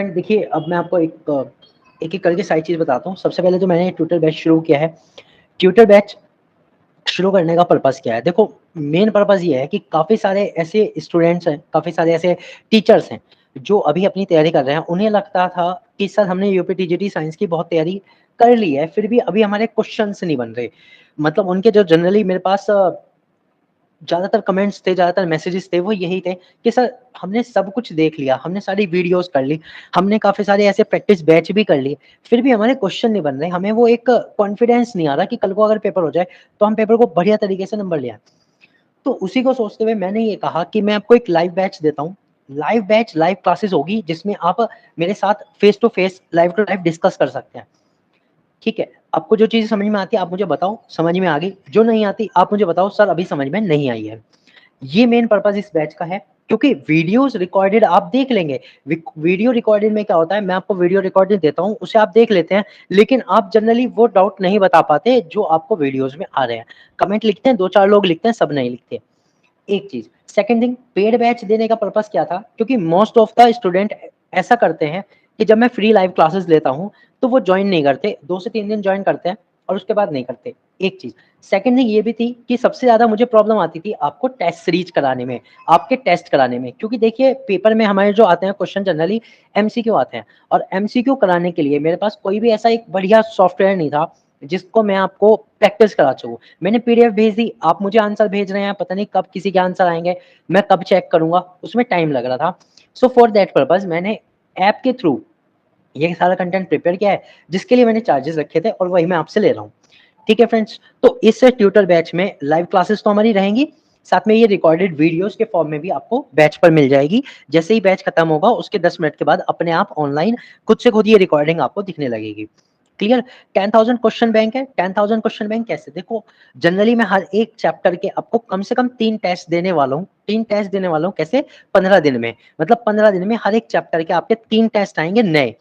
Friend देखिए, अब मैं आपको एक-एक करके सारी चीज़ बताता हूँ। सबसे पहले तो मैंने ट्विटर बैच शुरू किया है। ट्विटर बैच शुरू करने का पर्पज़ क्या है? देखो, मेन पर्पज़ ये है कि काफ़ी सारे ऐसे स्टूडेंट्स हैं, काफ़ी सारे ऐसे टीचर्स हैं, जो अभी अपनी तैयारी कर रहे हैं। उन्हें लगता था कि सर हमने यूपीटीजीटी साइंस की बहुत तैयारी कर ली है, फिर भी अभी हमारे क्वेश्चन्स नहीं बन रहे। मतलब उनके जो जनरली मेरे पास ज़्यादातर कमेंट्स थे, ज़्यादातर मैसेजेस थे, वो यही थे कि सर हमने सब कुछ देख लिया, हमने सारी वीडियोज़ कर ली, हमने काफ़ी सारे ऐसे प्रैक्टिस बैच भी कर लिए, फिर भी हमारे क्वेश्चन नहीं बन रहे। हमें वो एक कॉन्फिडेंस नहीं आ रहा कि कल को अगर पेपर हो जाए, तो हम पेपर को बढ़िया तरीके से नंबर ले आएँ। तो उसी को सोचते हुए मैंने ये कहा कि मैं आपको एक लाइव बैच देता हूँ। लाइव बैच, लाइव क्लासेस होगी जिसमें आप मेरे साथ face to face, live to live discuss कर सकते हैं। ठीक है, आपको जो चीज़ समझ में आती है आप मुझे बताओ, समझ में आ गई? जो नहीं आती आप मुझे बताओ सर अभी समझ में नहीं आई है। ये मेन पर्पज़ इस बैच का है, क्योंकि वीडियोज़ रिकॉर्डेड आप देख लेंगे। वीडियो रिकॉर्डेड में क्या होता है, मैं आपको वीडियो रिकॉर्डेड देता हूँ, उसे आप देख लेते हैं, लेकिन आप जनरली वो डाउट नहीं बता पाते जो आपको वीडियोज़ में आ रहे हैं। कमेंट लिखते हैं, 2-4 लोग लिखते हैं, सब नहीं लिखते। एक चीज़। सेकंड थिंग, पेड बैच देने का पर्पज़ क्या था? क्योंकि मोस्ट ऑफ द स्टूडेंट ऐसा करते हैं कि जब मैं फ्री लाइव क्लासेस लेता हूँ, तो वो जॉइन नहीं करते, 2 से 3 दिन जॉइन करते हैं और उसके बाद नहीं करते, एक चीज़। सेकंड थिंग ये भी थी कि सबसे ज़्यादा मुझे प्रॉब्लम आती थी आपको टेस्ट सीरीज़ कराने में, आपके टेस्ट कराने में। क्योंकि देखिए पेपर में हमारे जो आते हैं क्वेश्चन जनरली एमसीक्यू आते हैं, और एमसीक्यू कराने के लिए मेरे पास कोई भी ऐसा एक बढ़िया सॉफ्टवेयर नहीं था, जिसको मैं आपको प्रैक्टिस करा सकूँ। मैंने पीडीएफ भेज दी, आप मुझे आंसर भेज रहे हैं, पता नहीं कब किसी के आंसर आएँगे, मैं कब चेक करूँगा, उसमें टाइम लग रहा था। सो फॉर दैट पर्पज़ मैंने ऐप के थ्रू ये सारा कंटेंट प्रिपेयर किया है, जिसके लिए मैंने चार्जेस रखे थे और वही मैं आपसे ले रहा हूँ। ठीक है फ्रेंड्स? तो इस ट्यूटर बैच में लाइव क्लासेस तो हमारी रहेंगी, साथ में ये रिकॉर्डेड वीडियोज़ के फॉर्म में भी आपको बैच पर मिल जाएगी। जैसे ही बैच खत्म होगा, उसके 10 मिनट के बाद अपने आप ऑनलाइन खुद से खुद ये रिकॉर्डिंग आपको दिखने लगेगी। क्लियर? 10,000 क्वेश्चन बैंक है। 10,000 क्वेश्चन बैंक कैसे? देखो, जनरली मैं हर एक चैप्टर के आपको कम से कम 3 टेस्ट देने वाला हूँ। 3 टेस्ट देने वाला हूँ, कैसे? 15 दिन में। मतलब 15 दिन में हर एक चैप्टर के आपके 3 टेस्ट आएँगे नए।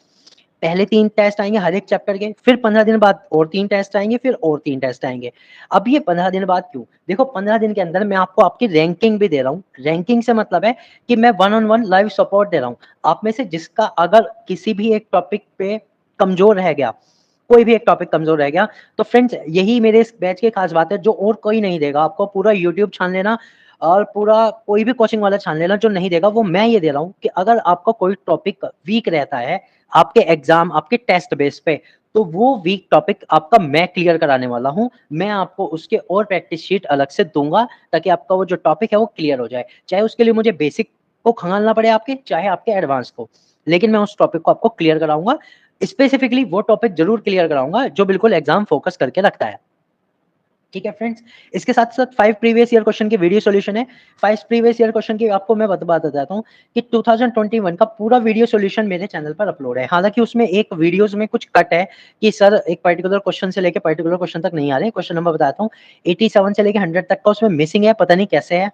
पहले 3 टेस्ट आएँगे हर एक चैप्टर के, फिर 15 दिन बाद और 3 टेस्ट आएँगे, फिर और 3 टेस्ट आएँगे। अब ये 15 दिन बाद क्यों? देखो, 15 दिन के अंदर मैं आपको आपकी रैंकिंग भी दे रहा हूँ। रैंकिंग से मतलब है कि मैं one on one live support दे रहा हूँ। आप में से जिसका अगर किसी भी एक टॉपिक पे कमज़ोर रह गया, कोई भी एक टॉपिक कमज़ोर रह गया, तो फ्रेंड्स यही मेरे इस बैच की खास बात है, जो और कोई नहीं देगा। आपको पूरा यूट्यूब छान लेना और पूरा कोई भी कोचिंग वाला छान लेना, जो नहीं देगा वो मैं ये दे रहा हूँ कि अगर आपका कोई टॉपिक वीक रहता है, आपके एग्ज़ाम, आपके टेस्ट बेस पे, तो वो वीक टॉपिक आपका मैं क्लियर कराने वाला हूँ। मैं आपको उसके और प्रैक्टिस शीट अलग से दूँगा, ताकि आपका वो जो टॉपिक है वो क्लियर हो जाए। चाहे उसके लिए मुझे बेसिक को खंगालना पड़े आपके, चाहे आपके एडवांस को। लेकिन मैं उस टॉपिक को आपको क्लियर कराऊँगा। स्पेसिफिकली वो टॉपिक ज़रूर क्लियर कराऊँगा जो बिल्कुल एग्ज़ाम फोकस करके रखता है। ठीक है फ्रेंड्स? इसके साथ-साथ 5 प्रीवियस ईयर क्वेश्चन के वीडियो सॉल्यूशन है। 5 प्रीवियस ईयर क्वेश्चन की आपको मैं बात बताता हूँ कि 2021 का पूरा वीडियो सॉल्यूशन मेरे चैनल पर अपलोड है। हालाँकि उसमें एक वीडियोज़ में कुछ कट है कि सर एक पर्टिकुलर क्वेश्चन से लेके पर्टिकुलर क्वेश्चन तक नहीं आ रहे हैं। क्वेश्चन नंबर बताता हूँ, 87 से लेके 100 तक का उसमें मिसिंग है, पता नहीं कैसे है।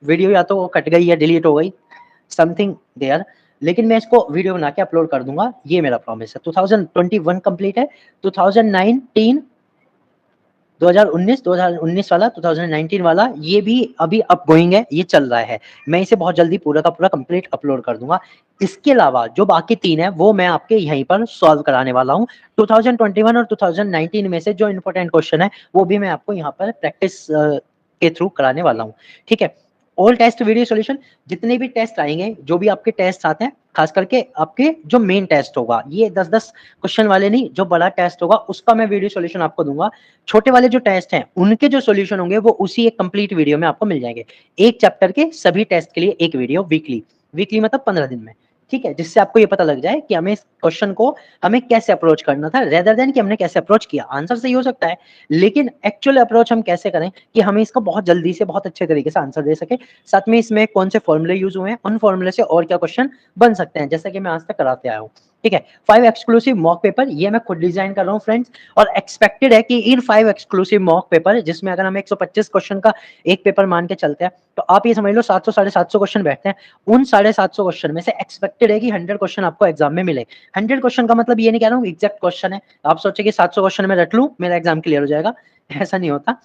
वीडियो या तो वो कट गई या डिलीट हो गई, समथिंग देयर। लेकिन मैं इसको वीडियो बना के अपलोड कर दूँगा, ये मेरा प्रॉमिस है। 2021 कंप्लीट है, 2019 2019 वाला, 2019 वाला, ये भी अभी अपगोइंग है, ये चल रहा है। मैं इसे बहुत जल्दी पूरा का पूरा कंप्लीट अपलोड कर दूँगा। इसके अलावा जो बाकी 3 है, वो मैं आपके यहीं पर सॉल्व कराने वाला हूँ। 2021 और 2019 में से जो इम्पोर्टेंट क्वेश्चन है, वो भी मैं आपको यहाँ पर प्रैक्टिस के थ्रू कराने वाला हूँ। ठीक है? ऑल टेस्ट वीडियो सॉल्यूशन, जितने भी टेस्ट आएँगे, जो भी आपके टेस्ट आते हैं, खास करके आपके जो मेन टेस्ट होगा, ये 10-10 क्वेश्चन वाले नहीं, जो बड़ा टेस्ट होगा, उसका मैं वीडियो सॉल्यूशन आपको दूँगा। छोटे वाले जो टेस्ट हैं, उनके जो सॉल्यूशन होंगे वो उसी एक कंप्लीट वीडियो में आपको मिल जाएँगे। एक चैप्टर के सभी टेस्ट के लिए एक वीडियो वीकली, वीकली मतलब 15 दिन में, ठीक है? जिससे आपको ये पता लग जाए कि हमें इस क्वेश्चन को हमें कैसे अप्रोच करना था, रेदर देन कि हमने कैसे अप्रोच किया। आंसर सही हो सकता है, लेकिन एक्चुअल अप्रोच हम कैसे करें कि हमें इसका बहुत जल्दी से बहुत अच्छे तरीके से आंसर दे सकें। साथ में इसमें कौन से फॉर्मूले यूज़ हुए हैं, उन फॉर्मूले से और क्या क्वेश्चन बन सकते हैं, जैसा कि मैं आज तक कराते आया हूँ। ठीक है? 5 एक्सक्लूसिव मॉक पेपर, ये मैं खुद डिज़ाइन कर रहा हूँ फ्रेंड्स, और एक्सपेक्टेड है कि इन 5 एक्सक्लूसिव मॉक पेपर, जिसमें अगर हम 125 क्वेश्चन का एक पेपर मान के चलते हैं, तो आप ये समझ लो 700 साढ़े 700 क्वेश्चन बैठते हैं। उन 750 क्वेश्चन में से एक्सपेक्टेड है कि 100 क्वेश्चन आपको एग्जाम में मिले। 100 क्वेश्चन का मतलब ये नहीं कह रहा हूँ एग्जैक्ट क्वेश्चन है। आप सोचे कि 700 क्वेश्चन में रट लूँ, मेरा एग्जाम क्लियर हो जाएगा, ऐसा नहीं होता।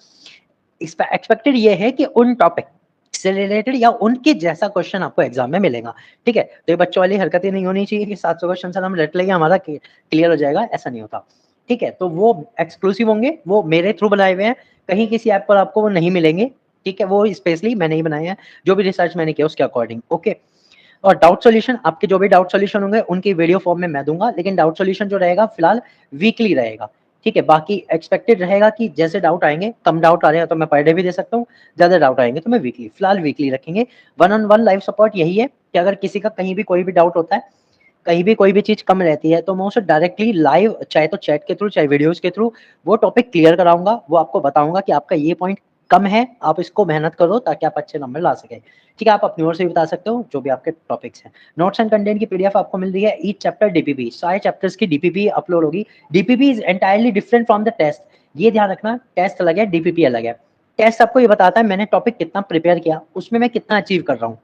एक्सपेक्टेड ये है कि उन टॉपिक से रिलेटेड या उनके जैसा क्वेश्चन आपको एग्जाम में मिलेगा, ठीक है। तो ये बच्चों वाली हरकतें नहीं होनी चाहिए कि 700 क्वेश्चन सर हम रट लेंगे हमारा क्लियर हो जाएगा, ऐसा नहीं होता, ठीक है। तो वो एक्सक्लूसिव होंगे, वो मेरे थ्रू बनाए हुए हैं, कहीं किसी ऐप पर आपको वो नहीं मिलेंगे, ठीक है। वो स्पेशली मैंने ही बनाए हैं, जो भी रिसर्च मैंने किया उसके अकॉर्डिंग, ओके। और डाउट सॉल्यूशन, आपके जो भी डाउट सॉल्यूशन होंगे उनकी वीडियो फॉर्म में मैं दूंगा, लेकिन डाउट सॉल्यूशन जो रहेगा फिलहाल वीकली रहेगा, ठीक है। बाकी एक्सपेक्टेड रहेगा कि जैसे डाउट आएंगे, कम डाउट आ रहे हैं तो मैं पर डे भी दे सकता हूँ, ज्यादा डाउट आएंगे तो मैं वीकली, फिलहाल वीकली रखेंगे। 1-on-1 लाइव सपोर्ट यही है कि अगर किसी का कहीं भी कोई भी डाउट होता है, कहीं भी कोई भी चीज कम रहती है, तो मैं उसे डायरेक्टली लाइव, चाहे तो चैट के थ्रू चाहे वीडियोस के थ्रू, वो टॉपिक क्लियर कराऊंगा, वो आपको बताऊंगा कि आपका ये पॉइंट कम है, आप इसको मेहनत करो ताकि आप अच्छे नंबर ला सके, ठीक है। आप अपनी ओर से भी बता सकते हो जो भी आपके टॉपिक्स हैं। नोट्स एंड कंटेंट की पीडीएफ आपको मिल रही है, ईच चैप्टर डीपीपी, सारे चैप्टर्स की डीपीपी अपलोड होगी। DPP is entirely different from the test, ये ध्यान रखना, टेस्ट अलग है, डीपीपी अलग है। टेस्ट आपको ये बताता है मैंने टॉपिक कितना प्रिपेयर किया, उसमें मैं कितना अचीव कर रहा हूँ।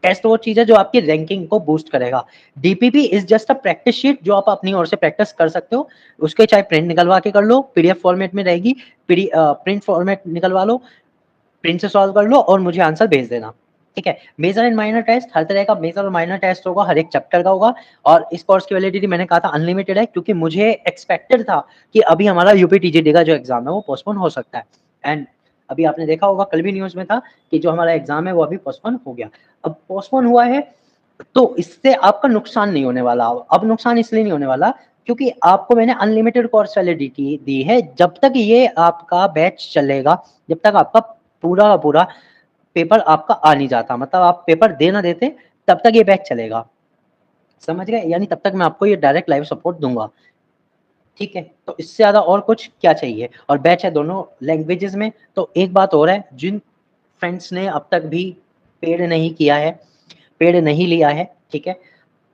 टेस्ट वो चीज है जो आपकी रैंकिंग को बूस्ट करेगा। DPP is just a practice sheet जो आप अपनी ओर से प्रैक्टिस कर सकते हो, उसके चाहे प्रिंट निकलवा के कर लो, पीडीएफ फॉर्मेट में रहेगी, प्रिंट फॉर्मेट निकलवा लो, प्रिंट से सॉल्व कर लो और मुझे आंसर भेज देना, ठीक है। मेजर एंड माइनर टेस्ट, हर तरह का मेजर और माइनर टेस्ट होगा, हर एक चैप्टर का होगा। और इस कोर्स की वैलिडिटी मैंने कहा था अनलिमिटेड है, क्योंकि मुझे एक्सपेक्टेड था कि अभी हमारा यूपीटीजीडी का जो एग्जाम है वो पोस्टपोन हो सकता है। एंड अभी आपने देखा होगा, कल भी न्यूज में था कि जो हमारा एग्जाम है वो अभी पोस्टपोन हो गया। अब पोस्टपोन हुआ है तो इससे आपका नुकसान नहीं होने वाला। अब नुकसान इसलिए नहीं होने वाला क्योंकि आपको मैंने अनलिमिटेड कोर्स वैलिडिटी दी है, जब तक ये आपका बैच चलेगा, जब तक आपका पूरा का पूरा पेपर आपका आ नहीं जाता, मतलब आप पेपर दे ना देते, तब तक ये बैच चलेगा, समझ गए। यानी तब तक मैं आपको ये डायरेक्ट लाइव सपोर्ट दूंगा, ठीक है। तो इससे ज्यादा और कुछ क्या चाहिए। और बैच है दोनों लैंग्वेजेस में। तो एक बात और है, जिन फ्रेंड्स ने अब तक भी पेड नहीं किया है, पेड नहीं लिया है, ठीक है,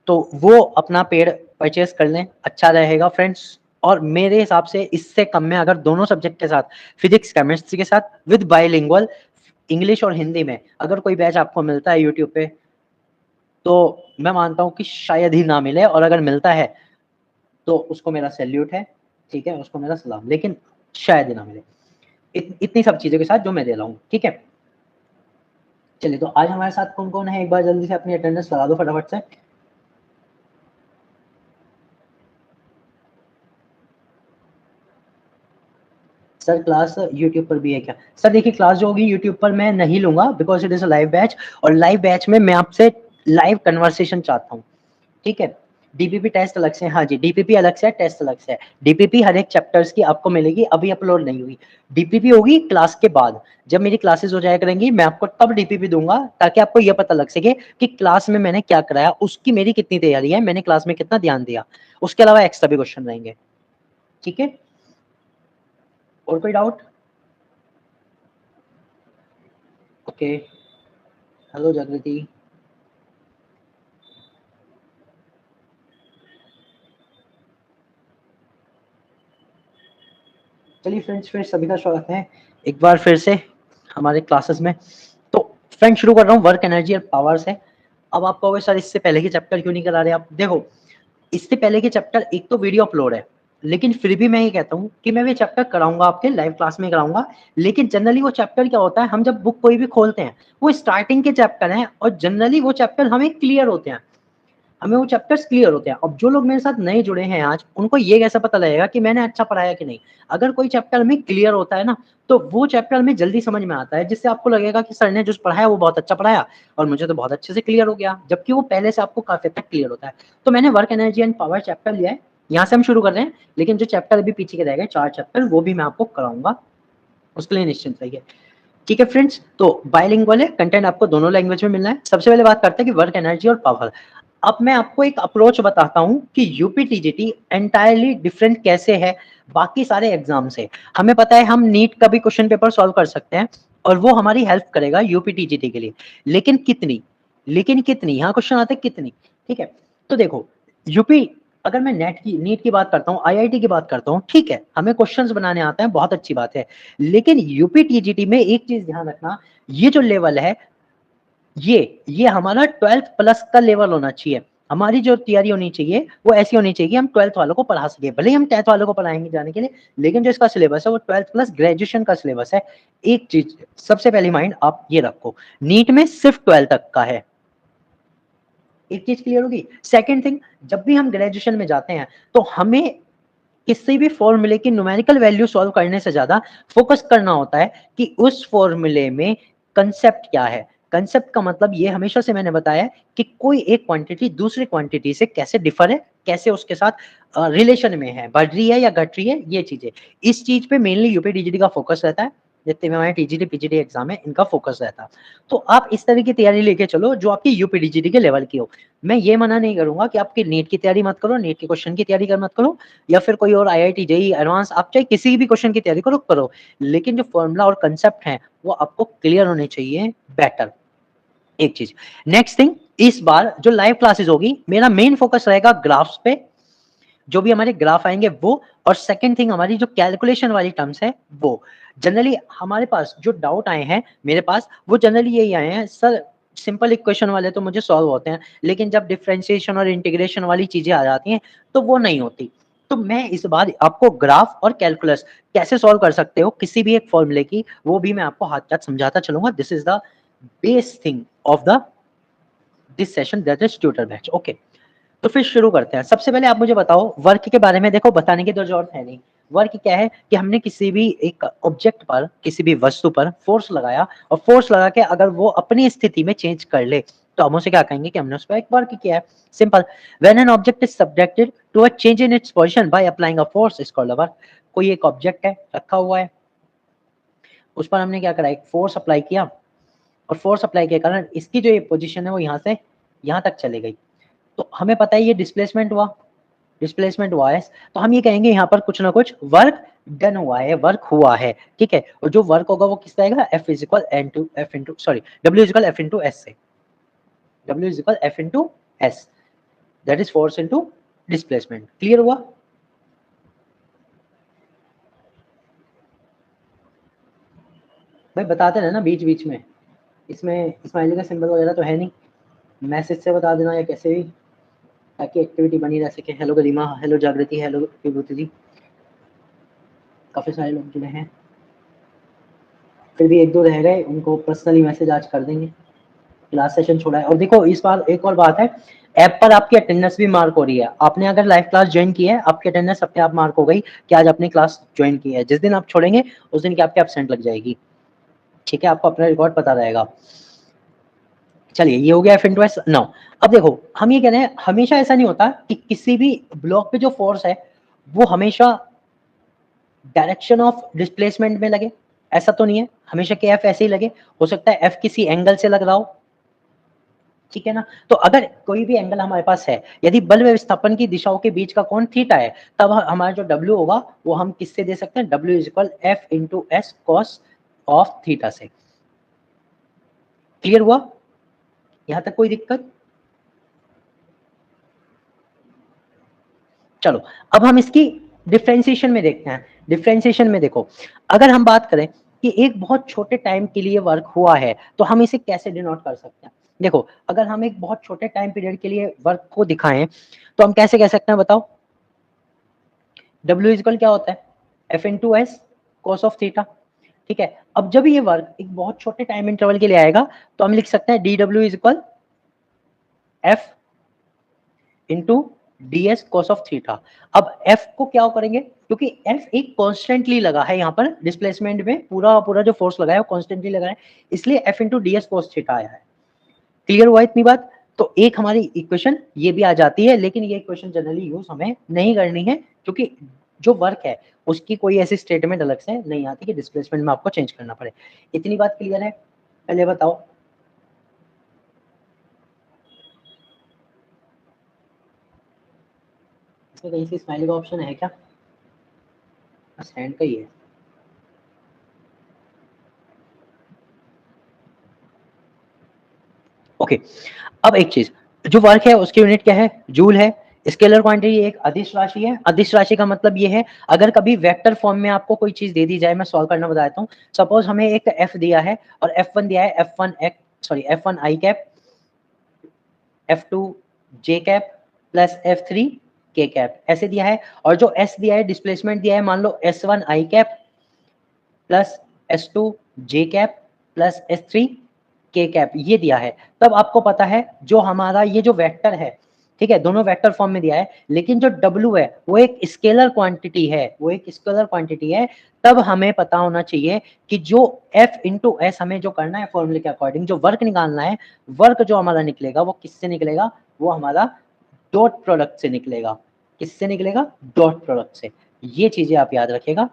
तो वो अपना पेड परचेस कर लें, अच्छा रहेगा फ्रेंड्स। और मेरे हिसाब से इससे कम में अगर दोनों सब्जेक्ट के साथ, फिजिक्स केमिस्ट्री के साथ विद बाइलिंगुअल, इंग्लिश और हिंदी में अगर कोई बैच आपको मिलता है यूट्यूब पे, तो मैं मानता हूँ कि शायद ही ना मिले, और अगर मिलता है तो उसको मेरा सैल्यूट है, ठीक है, उसको मेरा सलाम, लेकिन शायद ही ना मिले। इतनी सब चीजों के साथ जो मैं दे रहा हूँ, ठीक है। चलिए, तो आज हमारे साथ कौन कौन है, एक बार जल्दी से अपनी अटेंडेंस लगा दो फटाफट से। सर क्लास यूट्यूब पर भी है क्या? सर देखिए, क्लास जो होगी यूट्यूब पर मैं नहीं लूंगा, because it is a live batch, और लाइव बैच में मैं आपसे लाइव कन्वर्सेशन चाहता हूँ, ठीक है। डीपीपी टेस्ट अलग से, हाँ जी, डीपीपी अलग से है, टेस्ट अलग से है। डीपीपी हर एक चैप्टर्स की आपको मिलेगी, अभी अपलोड नहीं हुई। डीपीपी होगी क्लास के बाद, जब मेरी क्लासेस हो जाया करेंगी मैं आपको तब डीपीपी दूंगा, ताकि आपको यह पता लग सके कि क्लास में मैंने क्या कराया, उसकी मेरी कितनी तैयारी है, मैंने क्लास में कितना ध्यान दिया। उसके अलावा एक्स्ट्रा भी क्वेश्चन रहेंगे, ठीक है। और कोई डाउट? ओके, हेलो जागृति। चलिए फ्रेंड्स, फिर सभी का स्वागत है एक बार फिर से हमारे क्लासेस में। तो फ्रेंड, शुरू कर रहा हूँ वर्क एनर्जी और पावर से। अब आप कहोगे सर इससे पहले के चैप्टर क्यों नहीं करा रहे आप? देखो, इससे पहले के चैप्टर एक तो वीडियो अपलोड है, लेकिन फिर भी मैं ये कहता हूँ कि मैं भी चैप्टर कराऊंगा, आपके लाइव क्लास में कराऊंगा। लेकिन जनरली वो चैप्टर क्या होता है, हम जब बुक कोई भी खोलते हैं वो स्टार्टिंग के चैप्टर हैं, और जनरली वो चैप्टर हमें क्लियर होते हैं, हमें वो चैप्टर्स क्लियर होते हैं। अब जो लोग मेरे साथ नए जुड़े हैं आज, उनको ये कैसे पता लगेगा कि मैंने अच्छा पढ़ाया कि नहीं? अगर कोई चैप्टर में क्लियर होता है ना, तो वो चैप्टर में जल्दी समझ में आता है, जिससे आपको लगेगा कि सर ने जो पढ़ाया वो बहुत अच्छा पढ़ाया और मुझे तो बहुत अच्छे से क्लियर हो गया, जबकि वो पहले से आपको काफी तक क्लियर होता है। तो मैंने work energy and power chapter लिया है, यहाँ से हम शुरू कर रहे हैं। लेकिन जो चैप्टर अभी पीछे के रह गए 4 चैप्टर, वो भी मैं आपको कराऊंगा, उसके लिए निश्चिंत रहिए, ठीक है फ्रेंड्स। तो बाइलिंगुअल है, कंटेंट आपको दोनों लैंग्वेज में मिलना है। सबसे पहले बात करते हैं कि वर्क एनर्जी और पावर। अब मैं आपको एक अप्रोच बताता हूं कि यूपीटीजीटी एंटायरली डिफरेंट कैसे है बाकी सारे एग्जाम से। हमें पता है हम नीट का भी क्वेश्चन पेपर सॉल्व कर सकते हैं, और वो हमारी हेल्प करेगा यूपीटीजीटी के लिए, लेकिन कितनी, लेकिन कितनी, यहाँ क्वेश्चन आते हैं कितनी, ठीक है। तो देखो, यूपी, अगर मैं नीट की बात करता हूँ, आईआईटी की बात करता हूँ, ठीक है, हमें क्वेश्चंस बनाने आते हैं, बहुत अच्छी बात है। लेकिन यूपीटीजीटी में एक चीज ध्यान रखना, ये जो लेवल है, ये हमारा 12th प्लस का लेवल होना चाहिए। हमारी जो तैयारी होनी चाहिए वो ऐसी होनी चाहिए कि हम 12th वालों को पढ़ा सके, भले ही हम 10th वालों को पढ़ाएंगे जाने के लिए, लेकिन जो इसका सिलेबस है वो 12th प्लस ग्रेजुएशन का सिलेबस है। एक चीज सबसे पहली माइंड आप ये रखो, नीट में सिर्फ 12th तक का है। एक चीज क्लियर होगी। सेकेंड थिंग, जब भी हम ग्रेजुएशन में जाते हैं तो हमें किसी भी फॉर्मूले की न्यूमेरिकल वैल्यू सॉल्व करने से ज्यादा फोकस करना होता है कि उस फॉर्मूले में कंसेप्ट क्या है। कंसेप्ट का मतलब ये हमेशा से मैंने बताया कि कोई एक क्वांटिटी दूसरी क्वांटिटी से कैसे डिफर है, कैसे उसके साथ रिलेशन में है, बढ़ रही है या घट रही है, ये चीजें। इस चीज पे मेनली यूपीडीजीडी का फोकस रहता है, जितने भी हमारे टीजीटी पीजीटी एग्जाम है इनका फोकस रहता है। तो आप इस तरह की तैयारी लेके चलो जो आपकी यूपीडीजीडी के लेवल की हो। मैं ये मना नहीं करूंगा कि आपकी नीट की तैयारी मत करो, नीट के क्वेश्चन की तैयारी कर मत करो, या फिर कोई और आईआईटी जेईई एडवांस, आप चाहे किसी भी क्वेश्चन की तैयारी करो, लेकिन जो फॉर्मूला और कंसेप्ट है वो आपको क्लियर होने चाहिए बेटर। एक चीज। नेक्स्ट थिंग, इस बार जो लाइव क्लासेस होगी मेरा मेन फोकस रहेगा ग्राफ्स पे, जो भी हमारे ग्राफ आएंगे वो। और सेकंड थिंग, हमारी जो कैलकुलेशन वाली टर्म्स है वो। जनरली हमारे पास जो डाउट आए हैं मेरे पास, वो जनरली यही आए हैं, सर सिंपल इक्वेशन वाले तो मुझे सॉल्व होते हैं, लेकिन जब डिफरेंशिएशन और इंटीग्रेशन वाली चीजें आ जाती हैं तो वो नहीं होती। तो मैं इस बार आपको ग्राफ और कैलकुलस कैसे सॉल्व कर सकते हो किसी भी एक फॉर्मूले की, वो भी मैं आपको हाथ साथ समझाता चलूंगा। This is the base thing of the this session, that is tutor batch. Okay, तो फिर शुरू करते हैं। सबसे पहले आप मुझे बताओ वर्क के बारे में। देखो बताने की तो जरूरत है नहीं। वर्क क्या है कि हमने किसी भी एक ऑब्जेक्ट पर, किसी भी वस्तु पर फोर्स लगाया, और फोर्स लगा के अगर वो अपनी स्थिति में चेंज कर ले तो हम उसे क्या कहेंगे कि हमने उस पर एक वर्क किया है। Simple. When an object is subjected to a change in its position by applying a force is called a work. कोई एक ऑब्जेक्ट है, रखा हुआ है, उस पर हमने क्या करा, एक फोर्स अप्लाई किया, और फोर्स अप्लाई के कारण इसकी जो ये पोजीशन है वो यहाँ से यहाँ तक चली गई। तो हमें पता है ये डिस्प्लेसमेंट हुआ, डिस्प्लेसमेंट हुआ है, तो हम ये कहेंगे यहाँ पर कुछ ना कुछ वर्क डन हुआ है, वर्क हुआ है। ठीक है, और जो वर्क होगा वो किससे आएगा, F is equal n to f into sorry W is equal f into s से। W is equal f into s, that is force into displacement. Clear हुआ। भाई बताते रहना बीच बीच में, इसमें स्माइली का सिंबल वगैरह तो है नहीं, मैसेज से बता देना या कैसे भी, ताकि एक्टिविटी बनी रह सके। हेलो गरिमा, हेलो जागृति, हेलो विभूति जी, काफी सारे लोग जुड़े हैं। फिर भी एक दो रह गए, उनको पर्सनली मैसेज आज कर देंगे। क्लास सेशन छोड़ा है। और देखो इस बार एक और बात है, ऐप पर आपकी अटेंडेंस भी मार्क हो रही है। आपने अगर लाइव क्लास ज्वाइन की है, आपकी अटेंडेंस अपने आप मार्क हो गई कि आज आपने क्लास ज्वाइन की है। जिस दिन आप छोड़ेंगे उस दिन की आपकी एब्सेंट लग जाएगी। ठीक है, आपको अपना रिकॉर्ड पता रहेगा। चलिए ये हो गया F/S। नाउ अब देखो, हम ये कह रहे हैं हमेशा ऐसा नहीं होता कि किसी भी ब्लॉक पे जो फोर्स है वो हमेशा डायरेक्शन ऑफ डिस्प्लेसमेंट में लगे, ऐसा तो नहीं है हमेशा कि F ऐसे ही लगे। हो सकता है F किसी एंगल से लग रहा हो। ठीक है ना। तो अगर कोई भी एंगल हमारे पास है, यदि बल विस्थापन की दिशाओं के बीच का कोण थीटा है, तब हमारा जो W होगा वो हम किससे दे सकते हैं, W is equal f into S cos of theta से। क्लियर हुआ, यहां तक कोई दिक्कत। चलो अब हम इसकी डिफ्रेंसिएशन में देखते हैं। डिफ्रेंसिएशन में देखो, अगर हम बात करें कि एक बहुत छोटे टाइम के लिए वर्क हुआ है तो हम इसे कैसे डिनोट कर सकते हैं। देखो अगर हम एक बहुत छोटे टाइम पीरियड के लिए वर्क को दिखाएं तो हम कैसे कह सकते हैं बताओ। W इक्वल क्या होता है, F into S cos of theta. ठीक है, अब जब ये वर्क एक बहुत छोटे टाइम इंटरवल के लिए आएगा तो हम लिख सकते हैं DW is equal f into D S cos of theta. अब एफ को क्या करेंगे, क्योंकि एफ एक कॉन्स्टेंटली लगा है यहाँ पर डिस्प्लेसमेंट में, पूरा पूरा जो फोर्स लगा है वो कॉन्स्टेंटली लगा है, इसलिए F into D S cos theta आया है। क्लियर हुआ इतनी बात। तो एक हमारी इक्वेशन ये भी आ जाती है, लेकिन ये इक्वेशन जनरली यूज हमें नहीं करनी है, क्योंकि जो वर्क है उसकी कोई ऐसी स्टेटमेंट अलग से नहीं आती कि डिस्प्लेसमेंट में आपको चेंज करना पड़े। इतनी बात क्लियर है। पहले बताओ, इसमें कहीं से स्माइली का ऑप्शन है क्या, बस हैंड का ही है। ओके, अब एक चीज, जो वर्क है उसकी यूनिट क्या है, जूल है। स्केलर क्वांटिटी एक अदिश राशि है। अदिश राशि का मतलब ये है, अगर कभी वेक्टर फॉर्म में आपको कोई चीज दे दी जाए, मैं सॉल्व करना बताता हूँ। सपोज हमें एक एफ दिया है और F1 दिया है, F1 एक्स सॉरी F1 आई कैप, F2 जे कैप प्लस F3 के कैप ऐसे दिया है, और जो S दिया है डिस्प्लेसमेंट दिया है, मान लो S1 आई कैप प्लस S2 जे कैप प्लस S3 के कैप ये दिया है। तब आपको पता है जो हमारा ये जो वेक्टर है, ठीक है, दोनों वेक्टर फॉर्म में दिया है, लेकिन जो W है वो एक स्केलर क्वांटिटी है, वो एक स्केलर क्वांटिटी है। तब हमें पता होना चाहिए कि जो F इंटू एस हमें जो करना है फॉर्मूले के अकॉर्डिंग, जो वर्क निकालना है, वर्क जो हमारा निकलेगा वो किससे निकलेगा, वो हमारा डॉट प्रोडक्ट से निकलेगा। किससे निकलेगा, डॉट प्रोडक्ट से। ये चीजें आप याद रखिएगा,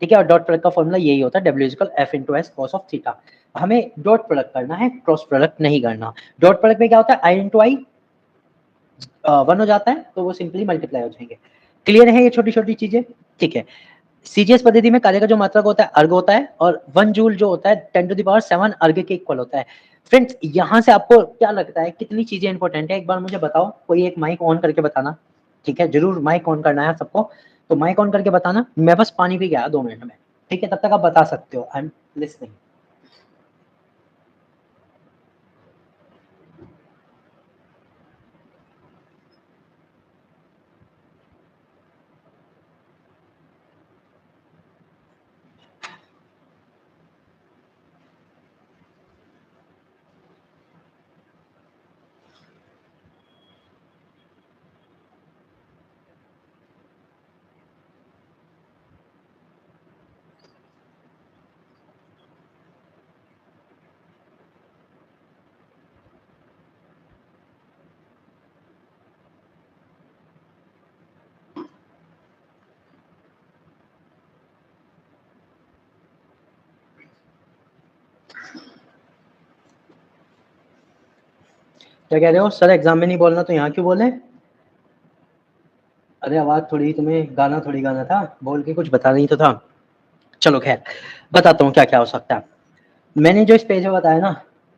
ठीक है। और डॉट प्रोडक्ट का फॉर्मूला यही होता है, W equal F into S cos of theta. हमें डॉट प्रोडक्ट करना है, क्रॉस प्रोडक्ट नहीं करना। डॉट प्रोडक्ट में क्या होता है, आई इंटू आई 1 हो जाता है, तो वो सिंपली मल्टीप्लाई हो जाएंगे। क्लियर है ये छोटी छोटी चीजें, ठीक है। सीजीएस पद्धति में कार्य का जो मात्रक होता है अर्ग होता है, और 1 जूल जो होता है 10⁻7 अर्ग के इक्वल होता है। फ्रेंड्स यहाँ से आपको क्या लगता है कितनी चीजें इंपॉर्टेंट है, एक बार मुझे बताओ, कोई एक माइक ऑन करके बताना, ठीक है, जरूर माइक ऑन करना है सबको। तो माइक ऑन करके बताना, मैं बस पानी पी गया 2 मिनट में, ठीक है, तब तक आप बता सकते हो, आई एम लिसनिंग। क्या कह रहे हो सर, एग्जाम में नहीं बोलना तो यहाँ क्यों बोले? अरे आवाज थोड़ी, तुम्हें गाना थोड़ी गाना था, बोल के कुछ बता नहीं तो था। चलो खैर, बताता हूँ क्या क्या हो सकता है। मैंने जो इस पेज में बताया ना,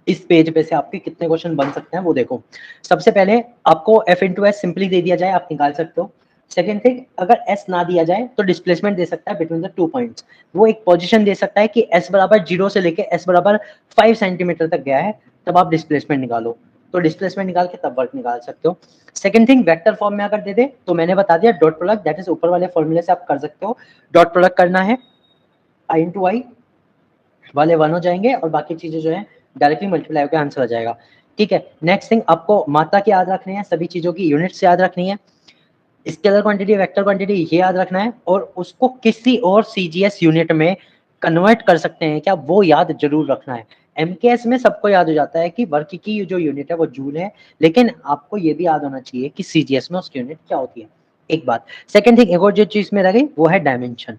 इस पेज पे से आपके कितने क्वेश्चन बन सकते हैं वो देखो। सबसे पहले आपको F इंटू एस सिंपली दे दिया जाए, आप निकाल सकते हो। सेकेंड थिंग, अगर S ना दिया जाए तो डिस्प्लेसमेंट दे सकता है बिटवीन द 2 पॉइंट्स। वो एक पोजीशन दे सकता है कि S बराबर 0 से लेके S बराबर 5 सेंटीमीटर तक गया है, तब आप डिस्प्लेसमेंट निकालो। तो डिस्प्लेसमेंट निकाल के तब वर्क निकाल सकते हो। सेकंड थिंग, वेक्टर फॉर्म में अगर दे दे तो मैंने बता दिया डॉट प्रोडक्ट, दैट इज ऊपर वाले फॉर्मूले से आप कर सकते हो। डॉट प्रोडक्ट करना है, आई इंटू आई वाले 1 हो जाएंगे, और बाकी चीजें जो है डायरेक्टली मल्टीप्लाई होकर आंसर आ जाएगा, ठीक है। नेक्स्ट थिंग, आपको मात्रा की याद रखनी है, सभी चीजों की यूनिट्स याद रखनी है, स्केलर क्वांटिटी वेक्टर क्वांटिटी ये याद रखना है, और उसको किसी और सीजीएस यूनिट में कन्वर्ट कर सकते हैं क्या, वो याद जरूर रखना है। एमकेएस में सबको याद हो जाता है कि वर्क की जो यूनिट है वो जूल है, लेकिन आपको ये भी याद होना चाहिए कि सीजीएस में उसकी यूनिट क्या होती है, एक बात। सेकंड थिंग, एक और जो चीज में रह गई वो है डायमेंशन।